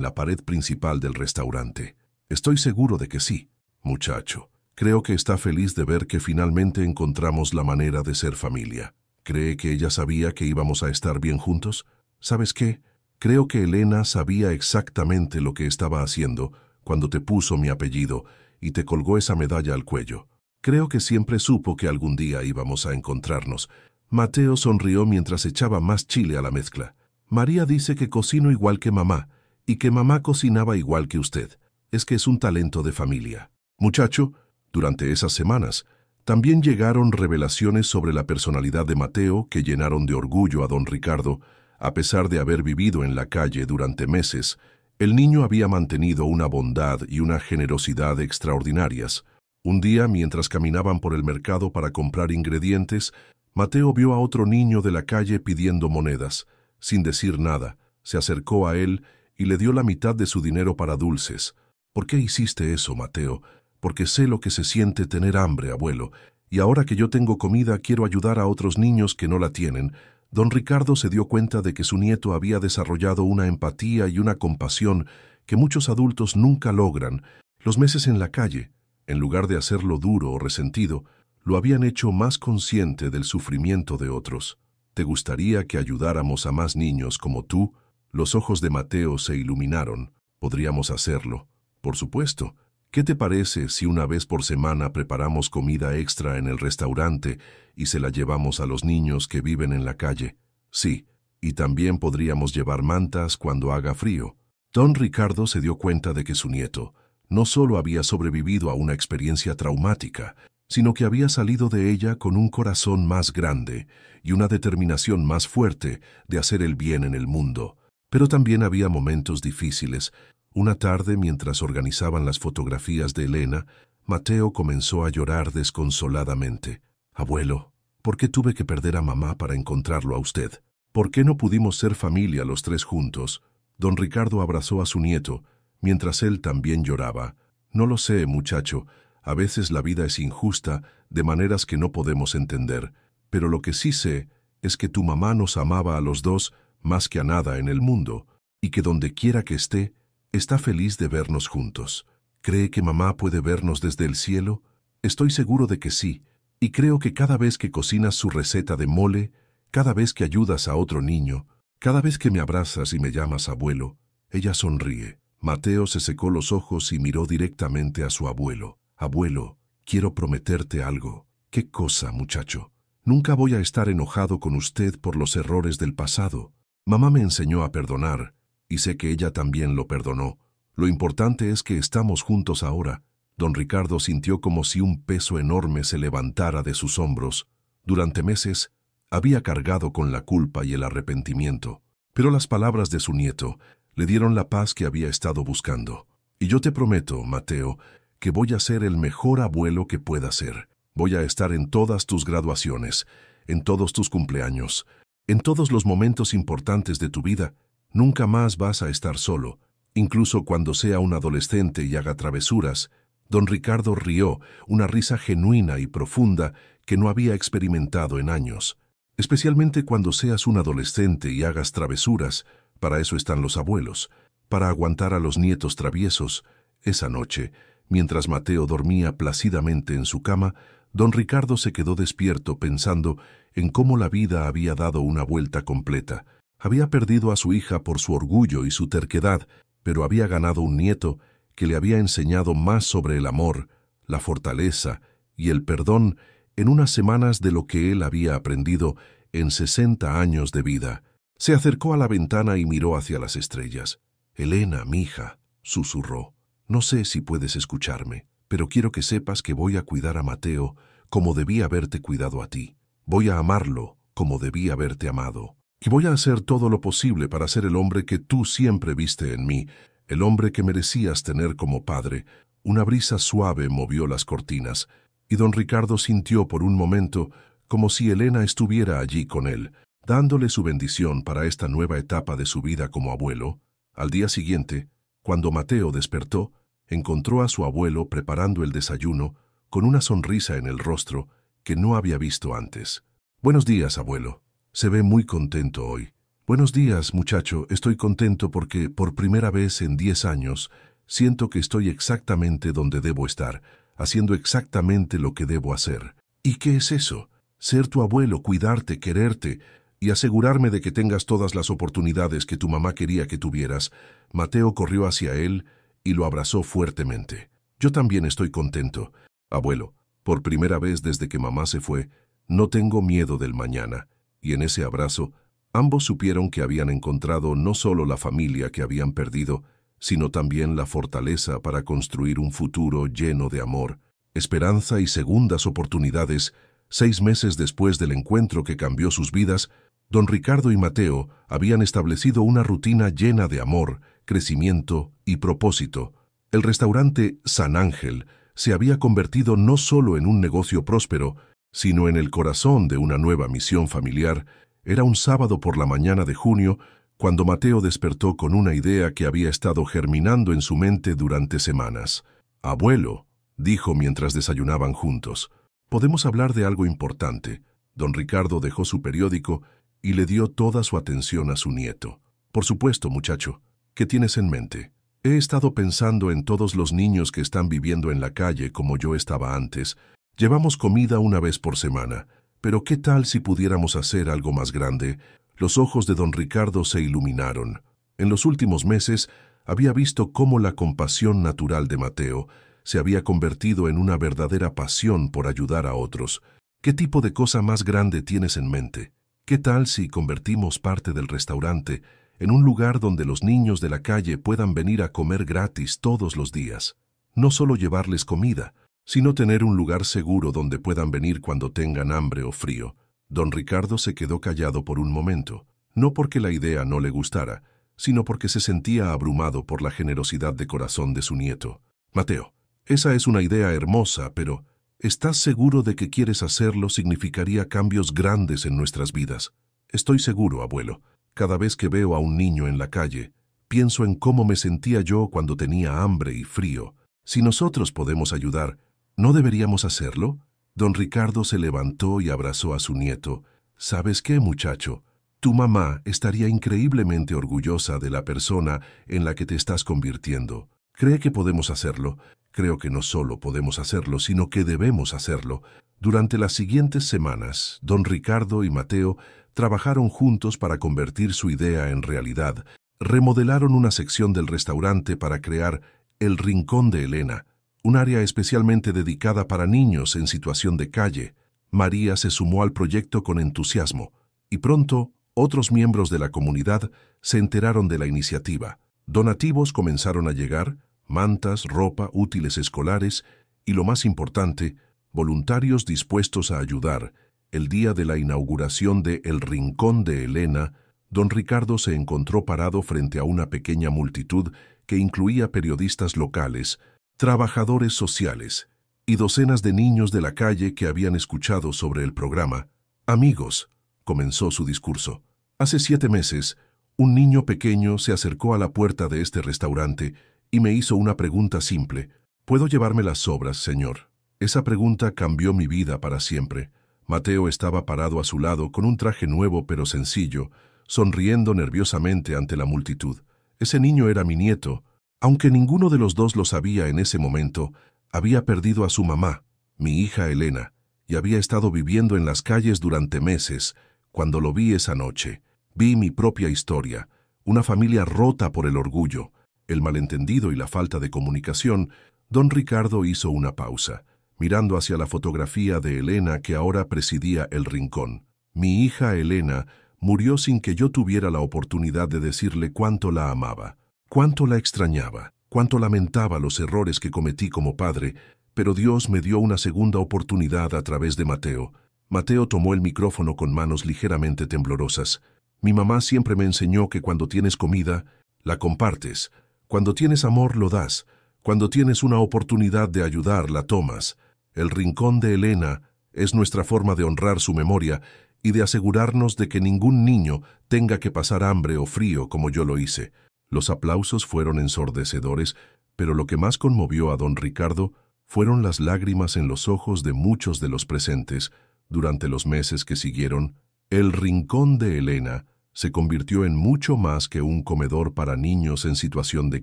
la pared principal del restaurante. «Estoy seguro de que sí, muchacho. Creo que está feliz de ver que finalmente encontramos la manera de ser familia. ¿Cree que ella sabía que íbamos a estar bien juntos? ¿Sabes qué? Creo que Elena sabía exactamente lo que estaba haciendo cuando te puso mi apellido y te colgó esa medalla al cuello. Creo que siempre supo que algún día íbamos a encontrarnos». Mateo sonrió mientras echaba más chile a la mezcla. «María dice que cocino igual que mamá y que mamá cocinaba igual que usted. Es que es un talento de familia». Muchacho, durante esas semanas, también llegaron revelaciones sobre la personalidad de Mateo que llenaron de orgullo a don Ricardo. A pesar de haber vivido en la calle durante meses, el niño había mantenido una bondad y una generosidad extraordinarias. Un día, mientras caminaban por el mercado para comprar ingredientes, Mateo vio a otro niño de la calle pidiendo monedas. Sin decir nada, se acercó a él y le dio la mitad de su dinero para dulces. «¿Por qué hiciste eso, Mateo?» «Porque sé lo que se siente tener hambre, abuelo, y ahora que yo tengo comida quiero ayudar a otros niños que no la tienen». Don Ricardo se dio cuenta de que su nieto había desarrollado una empatía y una compasión que muchos adultos nunca logran. Los meses en la calle, en lugar de hacerlo duro o resentido, lo habían hecho más consciente del sufrimiento de otros. «¿Te gustaría que ayudáramos a más niños como tú?» Los ojos de Mateo se iluminaron. «Podríamos hacerlo. Por supuesto. ¿Qué te parece si una vez por semana preparamos comida extra en el restaurante y se la llevamos a los niños que viven en la calle?» «Sí, y también podríamos llevar mantas cuando haga frío». Don Ricardo se dio cuenta de que su nieto no solo había sobrevivido a una experiencia traumática, sino que había salido de ella con un corazón más grande y una determinación más fuerte de hacer el bien en el mundo. Pero también había momentos difíciles. Una tarde, mientras organizaban las fotografías de Elena, Mateo comenzó a llorar desconsoladamente. «Abuelo, ¿por qué tuve que perder a mamá para encontrarlo a usted? ¿Por qué no pudimos ser familia los tres juntos?» Don Ricardo abrazó a su nieto, mientras él también lloraba. «No lo sé, muchacho. A veces la vida es injusta de maneras que no podemos entender. Pero lo que sí sé es que tu mamá nos amaba a los dos más que a nada en el mundo, y que donde quiera que esté, está feliz de vernos juntos. ¿Cree que mamá puede vernos desde el cielo? Estoy seguro de que sí, y creo que cada vez que cocinas su receta de mole, cada vez que ayudas a otro niño, cada vez que me abrazas y me llamas abuelo, ella sonríe». Mateo se secó los ojos y miró directamente a su abuelo. «Abuelo, quiero prometerte algo». «¿Qué cosa, muchacho?» «Nunca voy a estar enojado con usted por los errores del pasado. Mamá me enseñó a perdonar, y sé que ella también lo perdonó. Lo importante es que estamos juntos ahora». Don Ricardo sintió como si un peso enorme se levantara de sus hombros. Durante meses, había cargado con la culpa y el arrepentimiento, pero las palabras de su nieto le dieron la paz que había estado buscando. «Y yo te prometo, Mateo, que voy a ser el mejor abuelo que pueda ser. Voy a estar en todas tus graduaciones, en todos tus cumpleaños, en todos los momentos importantes de tu vida. Nunca más vas a estar solo, incluso cuando sea un adolescente y haga travesuras». Don Ricardo rió, una risa genuina y profunda que no había experimentado en años. «Especialmente cuando seas un adolescente y hagas travesuras, para eso están los abuelos, para aguantar a los nietos traviesos». Esa noche, mientras Mateo dormía plácidamente en su cama, don Ricardo se quedó despierto pensando en cómo la vida había dado una vuelta completa. Había perdido a su hija por su orgullo y su terquedad, pero había ganado un nieto que le había enseñado más sobre el amor, la fortaleza y el perdón en unas semanas de lo que él había aprendido en 60 años de vida. Se acercó a la ventana y miró hacia las estrellas. «Elena, mija», susurró, «no sé si puedes escucharme, pero quiero que sepas que voy a cuidar a Mateo como debí haberte cuidado a ti. Voy a amarlo como debí haberte amado. Y voy a hacer todo lo posible para ser el hombre que tú siempre viste en mí, el hombre que merecías tener como padre». Una brisa suave movió las cortinas, y don Ricardo sintió por un momento como si Elena estuviera allí con él, dándole su bendición para esta nueva etapa de su vida como abuelo. Al día siguiente, cuando Mateo despertó, encontró a su abuelo preparando el desayuno con una sonrisa en el rostro que no había visto antes. «Buenos días, abuelo. Se ve muy contento hoy». «Buenos días, muchacho. Estoy contento porque, por primera vez en 10 años, siento que estoy exactamente donde debo estar, haciendo exactamente lo que debo hacer». «¿Y qué es eso?» «Ser tu abuelo, cuidarte, quererte y asegurarme de que tengas todas las oportunidades que tu mamá quería que tuvieras». Mateo corrió hacia él y lo abrazó fuertemente. «Yo también estoy contento, abuelo. Por primera vez desde que mamá se fue, no tengo miedo del mañana». Y en ese abrazo, ambos supieron que habían encontrado no solo la familia que habían perdido, sino también la fortaleza para construir un futuro lleno de amor, esperanza y segundas oportunidades. 6 meses después del encuentro que cambió sus vidas, don Ricardo y Mateo habían establecido una rutina llena de amor, crecimiento y propósito. El restaurante San Ángel se había convertido no solo en un negocio próspero, sino en el corazón de una nueva misión familiar. Era un sábado por la mañana de junio, cuando Mateo despertó con una idea que había estado germinando en su mente durante semanas. «Abuelo», dijo mientras desayunaban juntos, «podemos hablar de algo importante». Don Ricardo dejó su periódico y le dio toda su atención a su nieto. «Por supuesto, muchacho. ¿Qué tienes en mente?» «He estado pensando en todos los niños que están viviendo en la calle como yo estaba antes. Llevamos comida una vez por semana, pero ¿qué tal si pudiéramos hacer algo más grande?». Los ojos de don Ricardo se iluminaron. En los últimos meses había visto cómo la compasión natural de Mateo se había convertido en una verdadera pasión por ayudar a otros. «¿Qué tipo de cosa más grande tienes en mente? ¿Qué tal si convertimos parte del restaurante en un lugar donde los niños de la calle puedan venir a comer gratis todos los días. No solo llevarles comida, sino tener un lugar seguro donde puedan venir cuando tengan hambre o frío. Don Ricardo se quedó callado por un momento, no porque la idea no le gustara, sino porque se sentía abrumado por la generosidad de corazón de su nieto. Mateo, esa es una idea hermosa, pero ¿estás seguro de que quieres hacerlo? Significaría cambios grandes en nuestras vidas. Estoy seguro, abuelo. Cada vez que veo a un niño en la calle, pienso en cómo me sentía yo cuando tenía hambre y frío. Si nosotros podemos ayudar, ¿no deberíamos hacerlo? Don Ricardo se levantó y abrazó a su nieto. ¿Sabes qué, muchacho? Tu mamá estaría increíblemente orgullosa de la persona en la que te estás convirtiendo. ¿Cree que podemos hacerlo? Creo que no solo podemos hacerlo, sino que debemos hacerlo. Durante las siguientes semanas, don Ricardo y Mateo trabajaron juntos para convertir su idea en realidad. Remodelaron una sección del restaurante para crear el Rincón de Elena, un área especialmente dedicada para niños en situación de calle. María se sumó al proyecto con entusiasmo, y pronto otros miembros de la comunidad se enteraron de la iniciativa. Donativos comenzaron a llegar, mantas, ropa, útiles escolares y, lo más importante, voluntarios dispuestos a ayudar. El día de la inauguración de El Rincón de Elena, don Ricardo se encontró parado frente a una pequeña multitud que incluía periodistas locales, trabajadores sociales y docenas de niños de la calle que habían escuchado sobre el programa. Amigos, comenzó su discurso. Hace 7 meses, un niño pequeño se acercó a la puerta de este restaurante y me hizo una pregunta simple. ¿Puedo llevarme las sobras, señor? Esa pregunta cambió mi vida para siempre. Mateo estaba parado a su lado con un traje nuevo pero sencillo, sonriendo nerviosamente ante la multitud. Ese niño era mi nieto. Aunque ninguno de los dos lo sabía en ese momento, había perdido a su mamá, mi hija Elena, y había estado viviendo en las calles durante meses. Cuando lo vi esa noche, vi mi propia historia, una familia rota por el orgullo, el malentendido y la falta de comunicación. Don Ricardo hizo una pausa, mirando hacia la fotografía de Elena que ahora presidía el rincón. Mi hija Elena murió sin que yo tuviera la oportunidad de decirle cuánto la amaba, cuánto la extrañaba, cuánto lamentaba los errores que cometí como padre, pero Dios me dio una segunda oportunidad a través de Mateo. Mateo tomó el micrófono con manos ligeramente temblorosas. Mi mamá siempre me enseñó que cuando tienes comida, la compartes. Cuando tienes amor, lo das. Cuando tienes una oportunidad de ayudar, la tomas. El Rincón de Elena es nuestra forma de honrar su memoria y de asegurarnos de que ningún niño tenga que pasar hambre o frío como yo lo hice. Los aplausos fueron ensordecedores, pero lo que más conmovió a don Ricardo fueron las lágrimas en los ojos de muchos de los presentes. Durante los meses que siguieron, el Rincón de Elena se convirtió en mucho más que un comedor para niños en situación de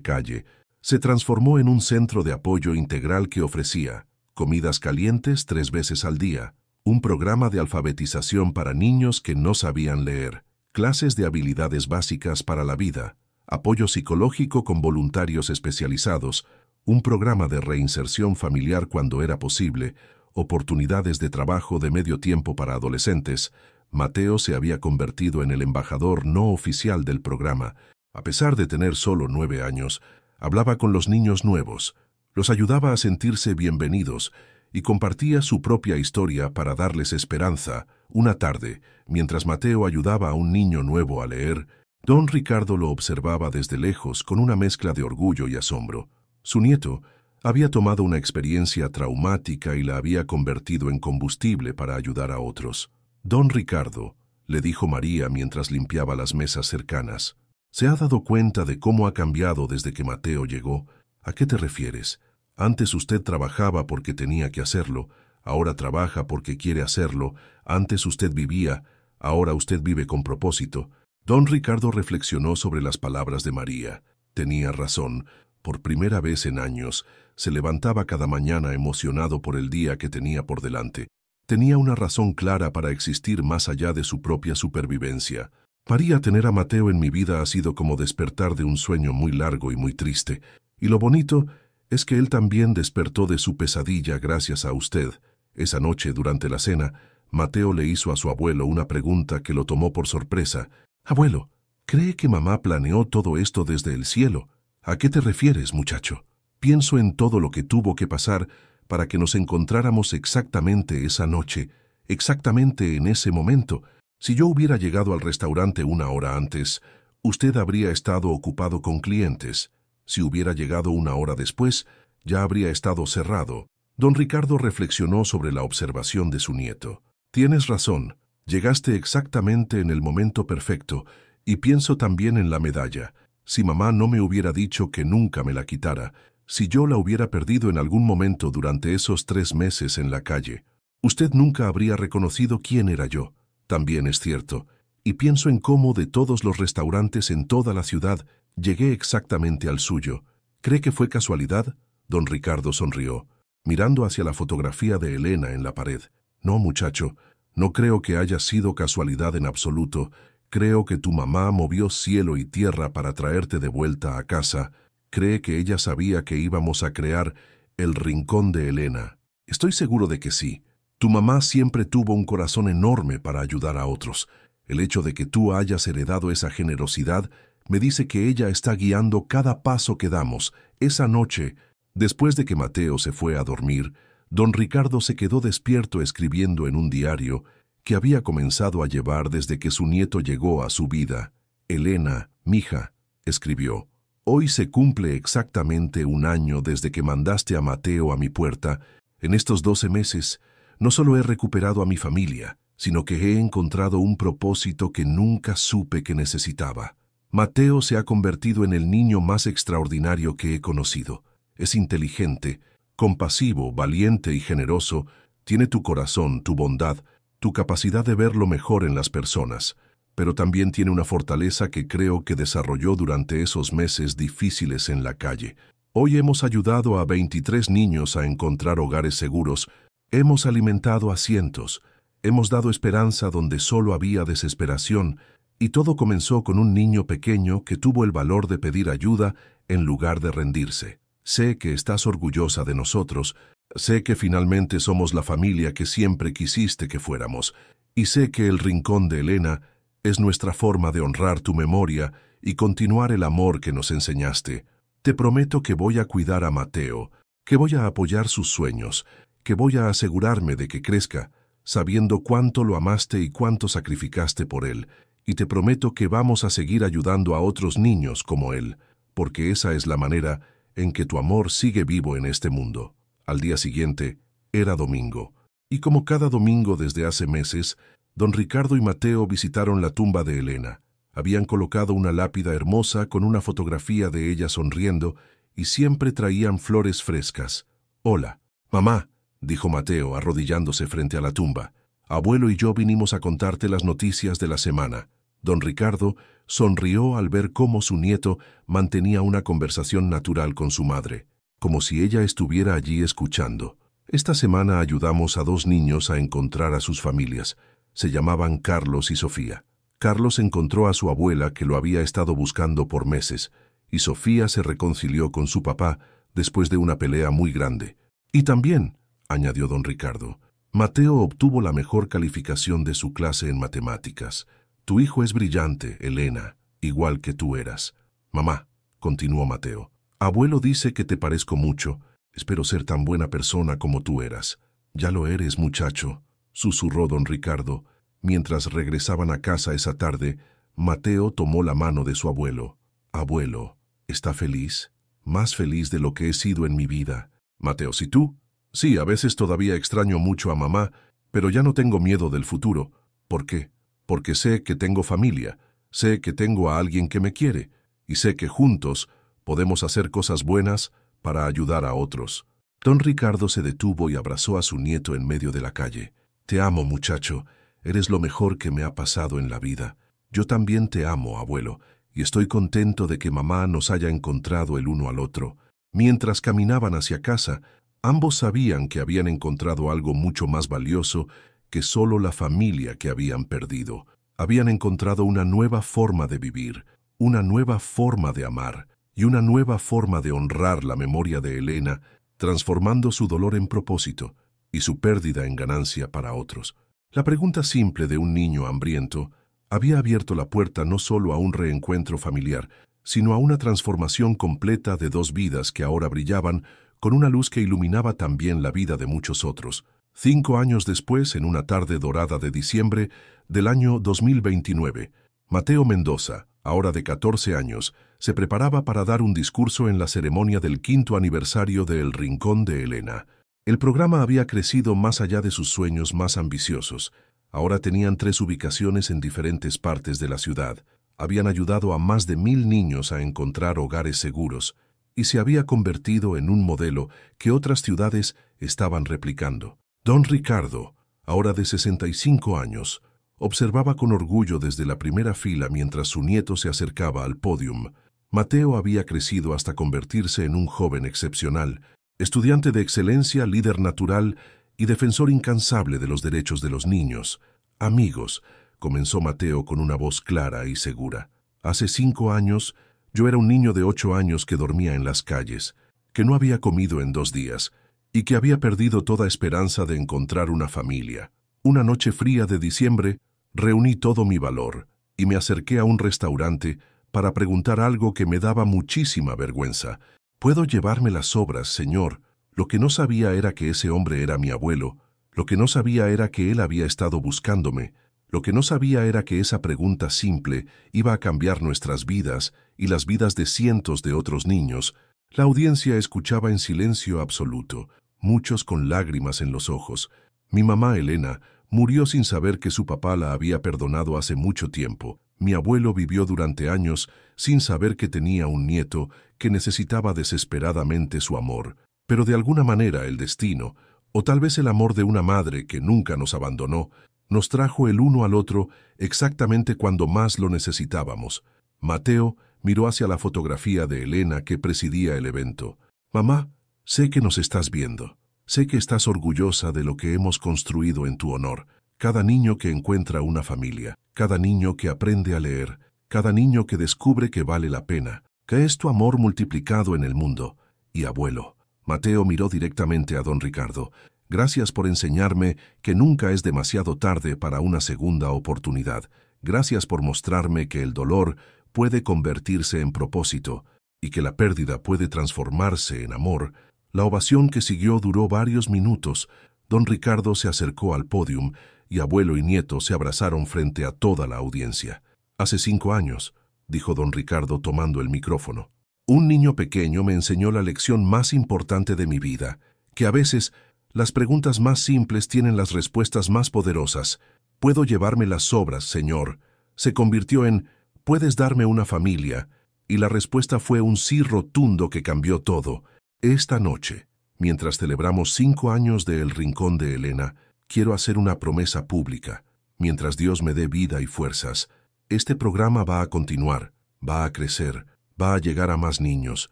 calle. Se transformó en un centro de apoyo integral que ofrecía comidas calientes 3 veces al día, un programa de alfabetización para niños que no sabían leer, clases de habilidades básicas para la vida, apoyo psicológico con voluntarios especializados, un programa de reinserción familiar cuando era posible, oportunidades de trabajo de medio tiempo para adolescentes. Mateo se había convertido en el embajador no oficial del programa. A pesar de tener solo 9 años, hablaba con los niños nuevos, los ayudaba a sentirse bienvenidos y compartía su propia historia para darles esperanza. Una tarde, mientras Mateo ayudaba a un niño nuevo a leer, don Ricardo lo observaba desde lejos con una mezcla de orgullo y asombro. Su nieto había tomado una experiencia traumática y la había convertido en combustible para ayudar a otros. Don Ricardo, le dijo María mientras limpiaba las mesas cercanas, ¿se ha dado cuenta de cómo ha cambiado desde que Mateo llegó? ¿A qué te refieres? Antes usted trabajaba porque tenía que hacerlo, ahora trabaja porque quiere hacerlo. Antes usted vivía, ahora usted vive con propósito. Don Ricardo reflexionó sobre las palabras de María. Tenía razón. Por primera vez en años, se levantaba cada mañana emocionado por el día que tenía por delante. Tenía una razón clara para existir más allá de su propia supervivencia. María, tener a Mateo en mi vida ha sido como despertar de un sueño muy largo y muy triste. Y lo bonito es que él también despertó de su pesadilla gracias a usted. Esa noche, durante la cena, Mateo le hizo a su abuelo una pregunta que lo tomó por sorpresa. «Abuelo, ¿Cree que mamá planeó todo esto desde el cielo? ¿A qué te refieres, muchacho? Pienso en todo lo que tuvo que pasar para que nos encontráramos exactamente esa noche, exactamente en ese momento. Si yo hubiera llegado al restaurante una hora antes, usted habría estado ocupado con clientes. Si hubiera llegado una hora después, ya habría estado cerrado. Don Ricardo reflexionó sobre la observación de su nieto. Tienes razón, llegaste exactamente en el momento perfecto, y pienso también en la medalla. Si mamá no me hubiera dicho que nunca me la quitara, si yo la hubiera perdido en algún momento durante esos 3 meses en la calle, usted nunca habría reconocido quién era yo. También es cierto, y pienso en cómo de todos los restaurantes en toda la ciudad llegué exactamente al suyo. ¿Cree que fue casualidad? Don Ricardo sonrió, mirando hacia la fotografía de Elena en la pared. No, muchacho, no creo que haya sido casualidad en absoluto. Creo que tu mamá movió cielo y tierra para traerte de vuelta a casa. ¿Cree que ella sabía que íbamos a crear el Rincón de Elena? Estoy seguro de que sí. Tu mamá siempre tuvo un corazón enorme para ayudar a otros. El hecho de que tú hayas heredado esa generosidad me dice que ella está guiando cada paso que damos. Esa noche, después de que Mateo se fue a dormir, don Ricardo se quedó despierto escribiendo en un diario que había comenzado a llevar desde que su nieto llegó a su vida. Elena, mija, escribió, hoy se cumple exactamente 1 año desde que mandaste a Mateo a mi puerta. En estos 12 meses, no solo he recuperado a mi familia, sino que he encontrado un propósito que nunca supe que necesitaba. Mateo se ha convertido en el niño más extraordinario que he conocido. Es inteligente, compasivo, valiente y generoso. Tiene tu corazón, tu bondad, tu capacidad de ver lo mejor en las personas, pero también tiene una fortaleza que creo que desarrolló durante esos meses difíciles en la calle. Hoy hemos ayudado a 23 niños a encontrar hogares seguros, hemos alimentado a cientos, hemos dado esperanza donde solo había desesperación, y todo comenzó con un niño pequeño que tuvo el valor de pedir ayuda en lugar de rendirse. Sé que estás orgullosa de nosotros, sé que finalmente somos la familia que siempre quisiste que fuéramos, y sé que el Rincón de Elena es nuestra forma de honrar tu memoria y continuar el amor que nos enseñaste. Te prometo que voy a cuidar a Mateo, que voy a apoyar sus sueños, que voy a asegurarme de que crezca, sabiendo cuánto lo amaste y cuánto sacrificaste por él, y te prometo que vamos a seguir ayudando a otros niños como él, porque esa es la manera en que tu amor sigue vivo en este mundo. Al día siguiente, era domingo, y como cada domingo desde hace meses, don Ricardo y Mateo visitaron la tumba de Elena. Habían colocado una lápida hermosa con una fotografía de ella sonriendo y siempre traían flores frescas. «Hola, mamá», dijo Mateo arrodillándose frente a la tumba. «Abuelo y yo vinimos a contarte las noticias de la semana». Don Ricardo sonrió al ver cómo su nieto mantenía una conversación natural con su madre, como si ella estuviera allí escuchando. «Esta semana ayudamos a 2 niños a encontrar a sus familias. Se llamaban Carlos y Sofía. Carlos encontró a su abuela que lo había estado buscando por meses, y Sofía se reconcilió con su papá después de una pelea muy grande. Y también», añadió don Ricardo, «Mateo obtuvo la mejor calificación de su clase en matemáticas. Tu hijo es brillante, Elena, igual que tú eras». «Mamá», continuó Mateo, «abuelo dice que te parezco mucho. Espero ser tan buena persona como tú eras». «Ya lo eres, muchacho», susurró don Ricardo. Mientras regresaban a casa esa tarde, Mateo tomó la mano de su abuelo. «Abuelo, ¿está feliz? Más feliz de lo que he sido en mi vida». «Mateo, ¿sí tú?» «Sí, a veces todavía extraño mucho a mamá, pero ya no tengo miedo del futuro». «¿Por qué?» «Porque sé que tengo familia, sé que tengo a alguien que me quiere, y sé que juntos podemos hacer cosas buenas para ayudar a otros». Don Ricardo se detuvo y abrazó a su nieto en medio de la calle. «Te amo, muchacho. Eres lo mejor que me ha pasado en la vida. Yo también te amo, abuelo, y estoy contento de que mamá nos haya encontrado el uno al otro». Mientras caminaban hacia casa, ambos sabían que habían encontrado algo mucho más valioso que solo la familia que habían perdido. Habían encontrado una nueva forma de vivir, una nueva forma de amar y una nueva forma de honrar la memoria de Elena, transformando su dolor en propósito y su pérdida en ganancia para otros. La pregunta simple de un niño hambriento, Había abierto la puerta no solo a un reencuentro familiar, sino a una transformación completa de dos vidas que ahora brillaban con una luz que iluminaba también la vida de muchos otros. 5 años después, en una tarde dorada de diciembre del año 2029, Mateo Mendoza, ahora de 14 años, se preparaba para dar un discurso en la ceremonia del 5º aniversario de El Rincón de Elena. El programa había crecido más allá de sus sueños más ambiciosos. Ahora tenían 3 ubicaciones en diferentes partes de la ciudad. Habían ayudado a más de 1000 niños a encontrar hogares seguros y se había convertido en un modelo que otras ciudades estaban replicando. Don Ricardo, ahora de 65 años, observaba con orgullo desde la primera fila mientras su nieto se acercaba al pódium. Mateo había crecido hasta convertirse en un joven excepcional, estudiante de excelencia, líder natural y defensor incansable de los derechos de los niños. Amigos, comenzó Mateo con una voz clara y segura. Hace 5 años, yo era un niño de 8 años que dormía en las calles, que no había comido en 2 días, y que había perdido toda esperanza de encontrar una familia. Una noche fría de diciembre, reuní todo mi valor y me acerqué a un restaurante para preguntar algo que me daba muchísima vergüenza. «¿Puedo llevarme las sobras, señor?» Lo que no sabía era que ese hombre era mi abuelo. Lo que no sabía era que él había estado buscándome. Lo que no sabía era que esa pregunta simple iba a cambiar nuestras vidas y las vidas de cientos de otros niños. La audiencia escuchaba en silencio absoluto, muchos con lágrimas en los ojos. Mi mamá, Elena, murió sin saber que su papá la había perdonado hace mucho tiempo. Mi abuelo vivió durante años sin saber que tenía un nieto que necesitaba desesperadamente su amor. Pero de alguna manera el destino, o tal vez el amor de una madre que nunca nos abandonó, nos trajo el uno al otro exactamente cuando más lo necesitábamos. Mateo miró hacia la fotografía de Elena que presidía el evento. «Mamá, sé que nos estás viendo. Sé que estás orgullosa de lo que hemos construido en tu honor. Cada niño que encuentra una familia, cada niño que aprende a leer, cada niño que descubre que vale la pena, que es tu amor multiplicado en el mundo. Y abuelo». Mateo miró directamente a don Ricardo. «Gracias por enseñarme que nunca es demasiado tarde para una segunda oportunidad. Gracias por mostrarme que el dolor puede convertirse en propósito y que la pérdida puede transformarse en amor». La ovación que siguió duró varios minutos. Don Ricardo se acercó al pódium y abuelo y nieto se abrazaron frente a toda la audiencia. «Hace 5 años», dijo don Ricardo tomando el micrófono, «un niño pequeño me enseñó la lección más importante de mi vida, que a veces las preguntas más simples tienen las respuestas más poderosas. «¿Puedo llevarme las sobras, señor?» se convirtió en «¿Puedes darme una familia?» y la respuesta fue un sí rotundo que cambió todo. Esta noche, mientras celebramos 5 años de El Rincón de Elena, quiero hacer una promesa pública. Mientras Dios me dé vida y fuerzas, este programa va a continuar, va a crecer, va a llegar a más niños,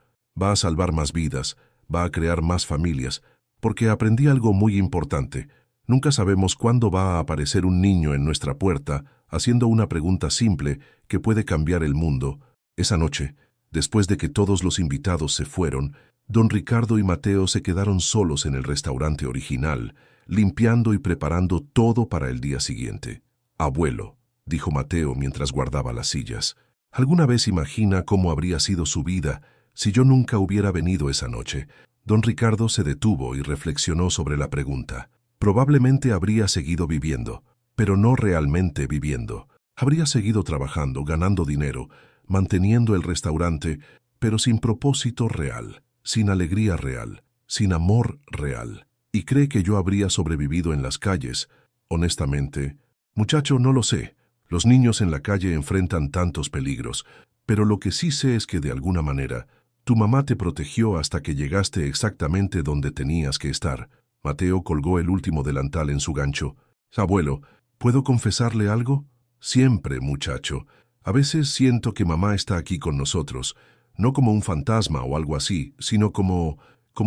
va a salvar más vidas, va a crear más familias, porque aprendí algo muy importante. Nunca sabemos cuándo va a aparecer un niño en nuestra puerta haciendo una pregunta simple que puede cambiar el mundo. Esa noche, después de que todos los invitados se fueron, don Ricardo y Mateo se quedaron solos en el restaurante original, limpiando y preparando todo para el día siguiente. «Abuelo», dijo Mateo mientras guardaba las sillas, «¿alguna vez imagina cómo habría sido su vida si yo nunca hubiera venido esa noche?» Don Ricardo se detuvo y reflexionó sobre la pregunta. Probablemente habría seguido viviendo, pero no realmente viviendo. Habría seguido trabajando, ganando dinero, manteniendo el restaurante, pero sin propósito real, sin alegría real, sin amor real. ¿Y cree que yo habría sobrevivido en las calles? Honestamente, muchacho, no lo sé. Los niños en la calle enfrentan tantos peligros, pero lo que sí sé es que de alguna manera tu mamá te protegió hasta que llegaste exactamente donde tenías que estar. Mateo colgó el último delantal en su gancho. «Abuelo, ¿puedo confesarle algo?» «Siempre, muchacho. A veces siento que mamá está aquí con nosotros, no como un fantasma o algo así, sino como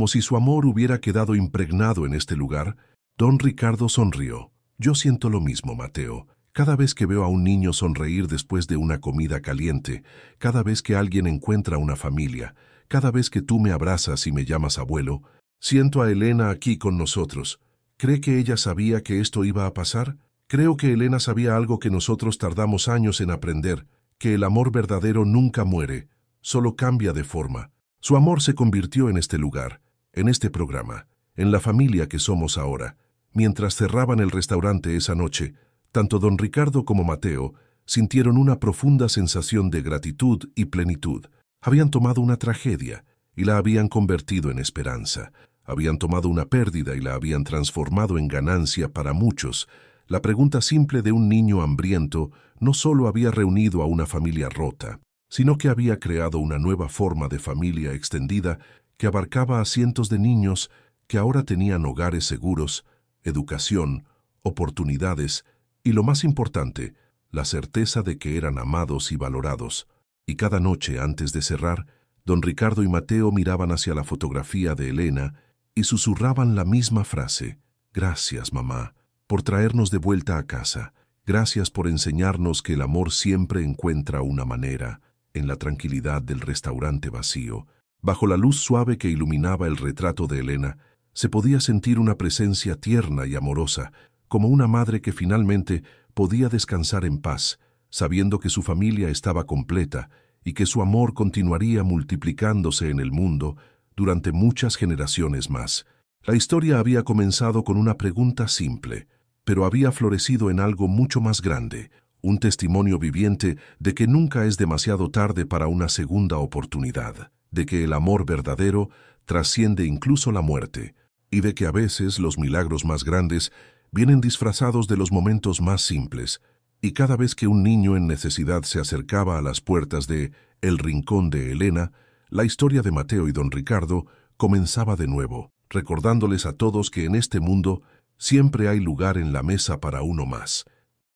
si su amor hubiera quedado impregnado en este lugar». Don Ricardo sonrió. «Yo siento lo mismo, Mateo. Cada vez que veo a un niño sonreír después de una comida caliente, cada vez que alguien encuentra una familia, cada vez que tú me abrazas y me llamas abuelo, siento a Elena aquí con nosotros. ¿Cree que ella sabía que esto iba a pasar? Creo que Elena sabía algo que nosotros tardamos años en aprender, que el amor verdadero nunca muere, solo cambia de forma. Su amor se convirtió en este lugar, en este programa, en la familia que somos ahora. Mientras cerraban el restaurante esa noche, tanto don Ricardo como Mateo sintieron una profunda sensación de gratitud y plenitud. Habían tomado una tragedia y la habían convertido en esperanza. Habían tomado una pérdida y la habían transformado en ganancia para muchos. La pregunta simple de un niño hambriento no solo había reunido a una familia rota, sino que había creado una nueva forma de familia extendida que abarcaba a cientos de niños que ahora tenían hogares seguros, educación, oportunidades y, lo más importante, la certeza de que eran amados y valorados. Y cada noche, antes de cerrar, don Ricardo y Mateo miraban hacia la fotografía de Elena y susurraban la misma frase: «Gracias, mamá, por traernos de vuelta a casa. Gracias por enseñarnos que el amor siempre encuentra una manera». En la tranquilidad del restaurante vacío, bajo la luz suave que iluminaba el retrato de Elena, se podía sentir una presencia tierna y amorosa, como una madre que finalmente podía descansar en paz, sabiendo que su familia estaba completa y que su amor continuaría multiplicándose en el mundo durante muchas generaciones más. La historia había comenzado con una pregunta simple, pero había florecido en algo mucho más grande, un testimonio viviente de que nunca es demasiado tarde para una segunda oportunidad, de que el amor verdadero trasciende incluso la muerte, y de que a veces los milagros más grandes vienen disfrazados de los momentos más simples. Y cada vez que un niño en necesidad se acercaba a las puertas de El Rincón de Elena, la historia de Mateo y don Ricardo comenzaba de nuevo, recordándoles a todos que en este mundo siempre hay lugar en la mesa para uno más.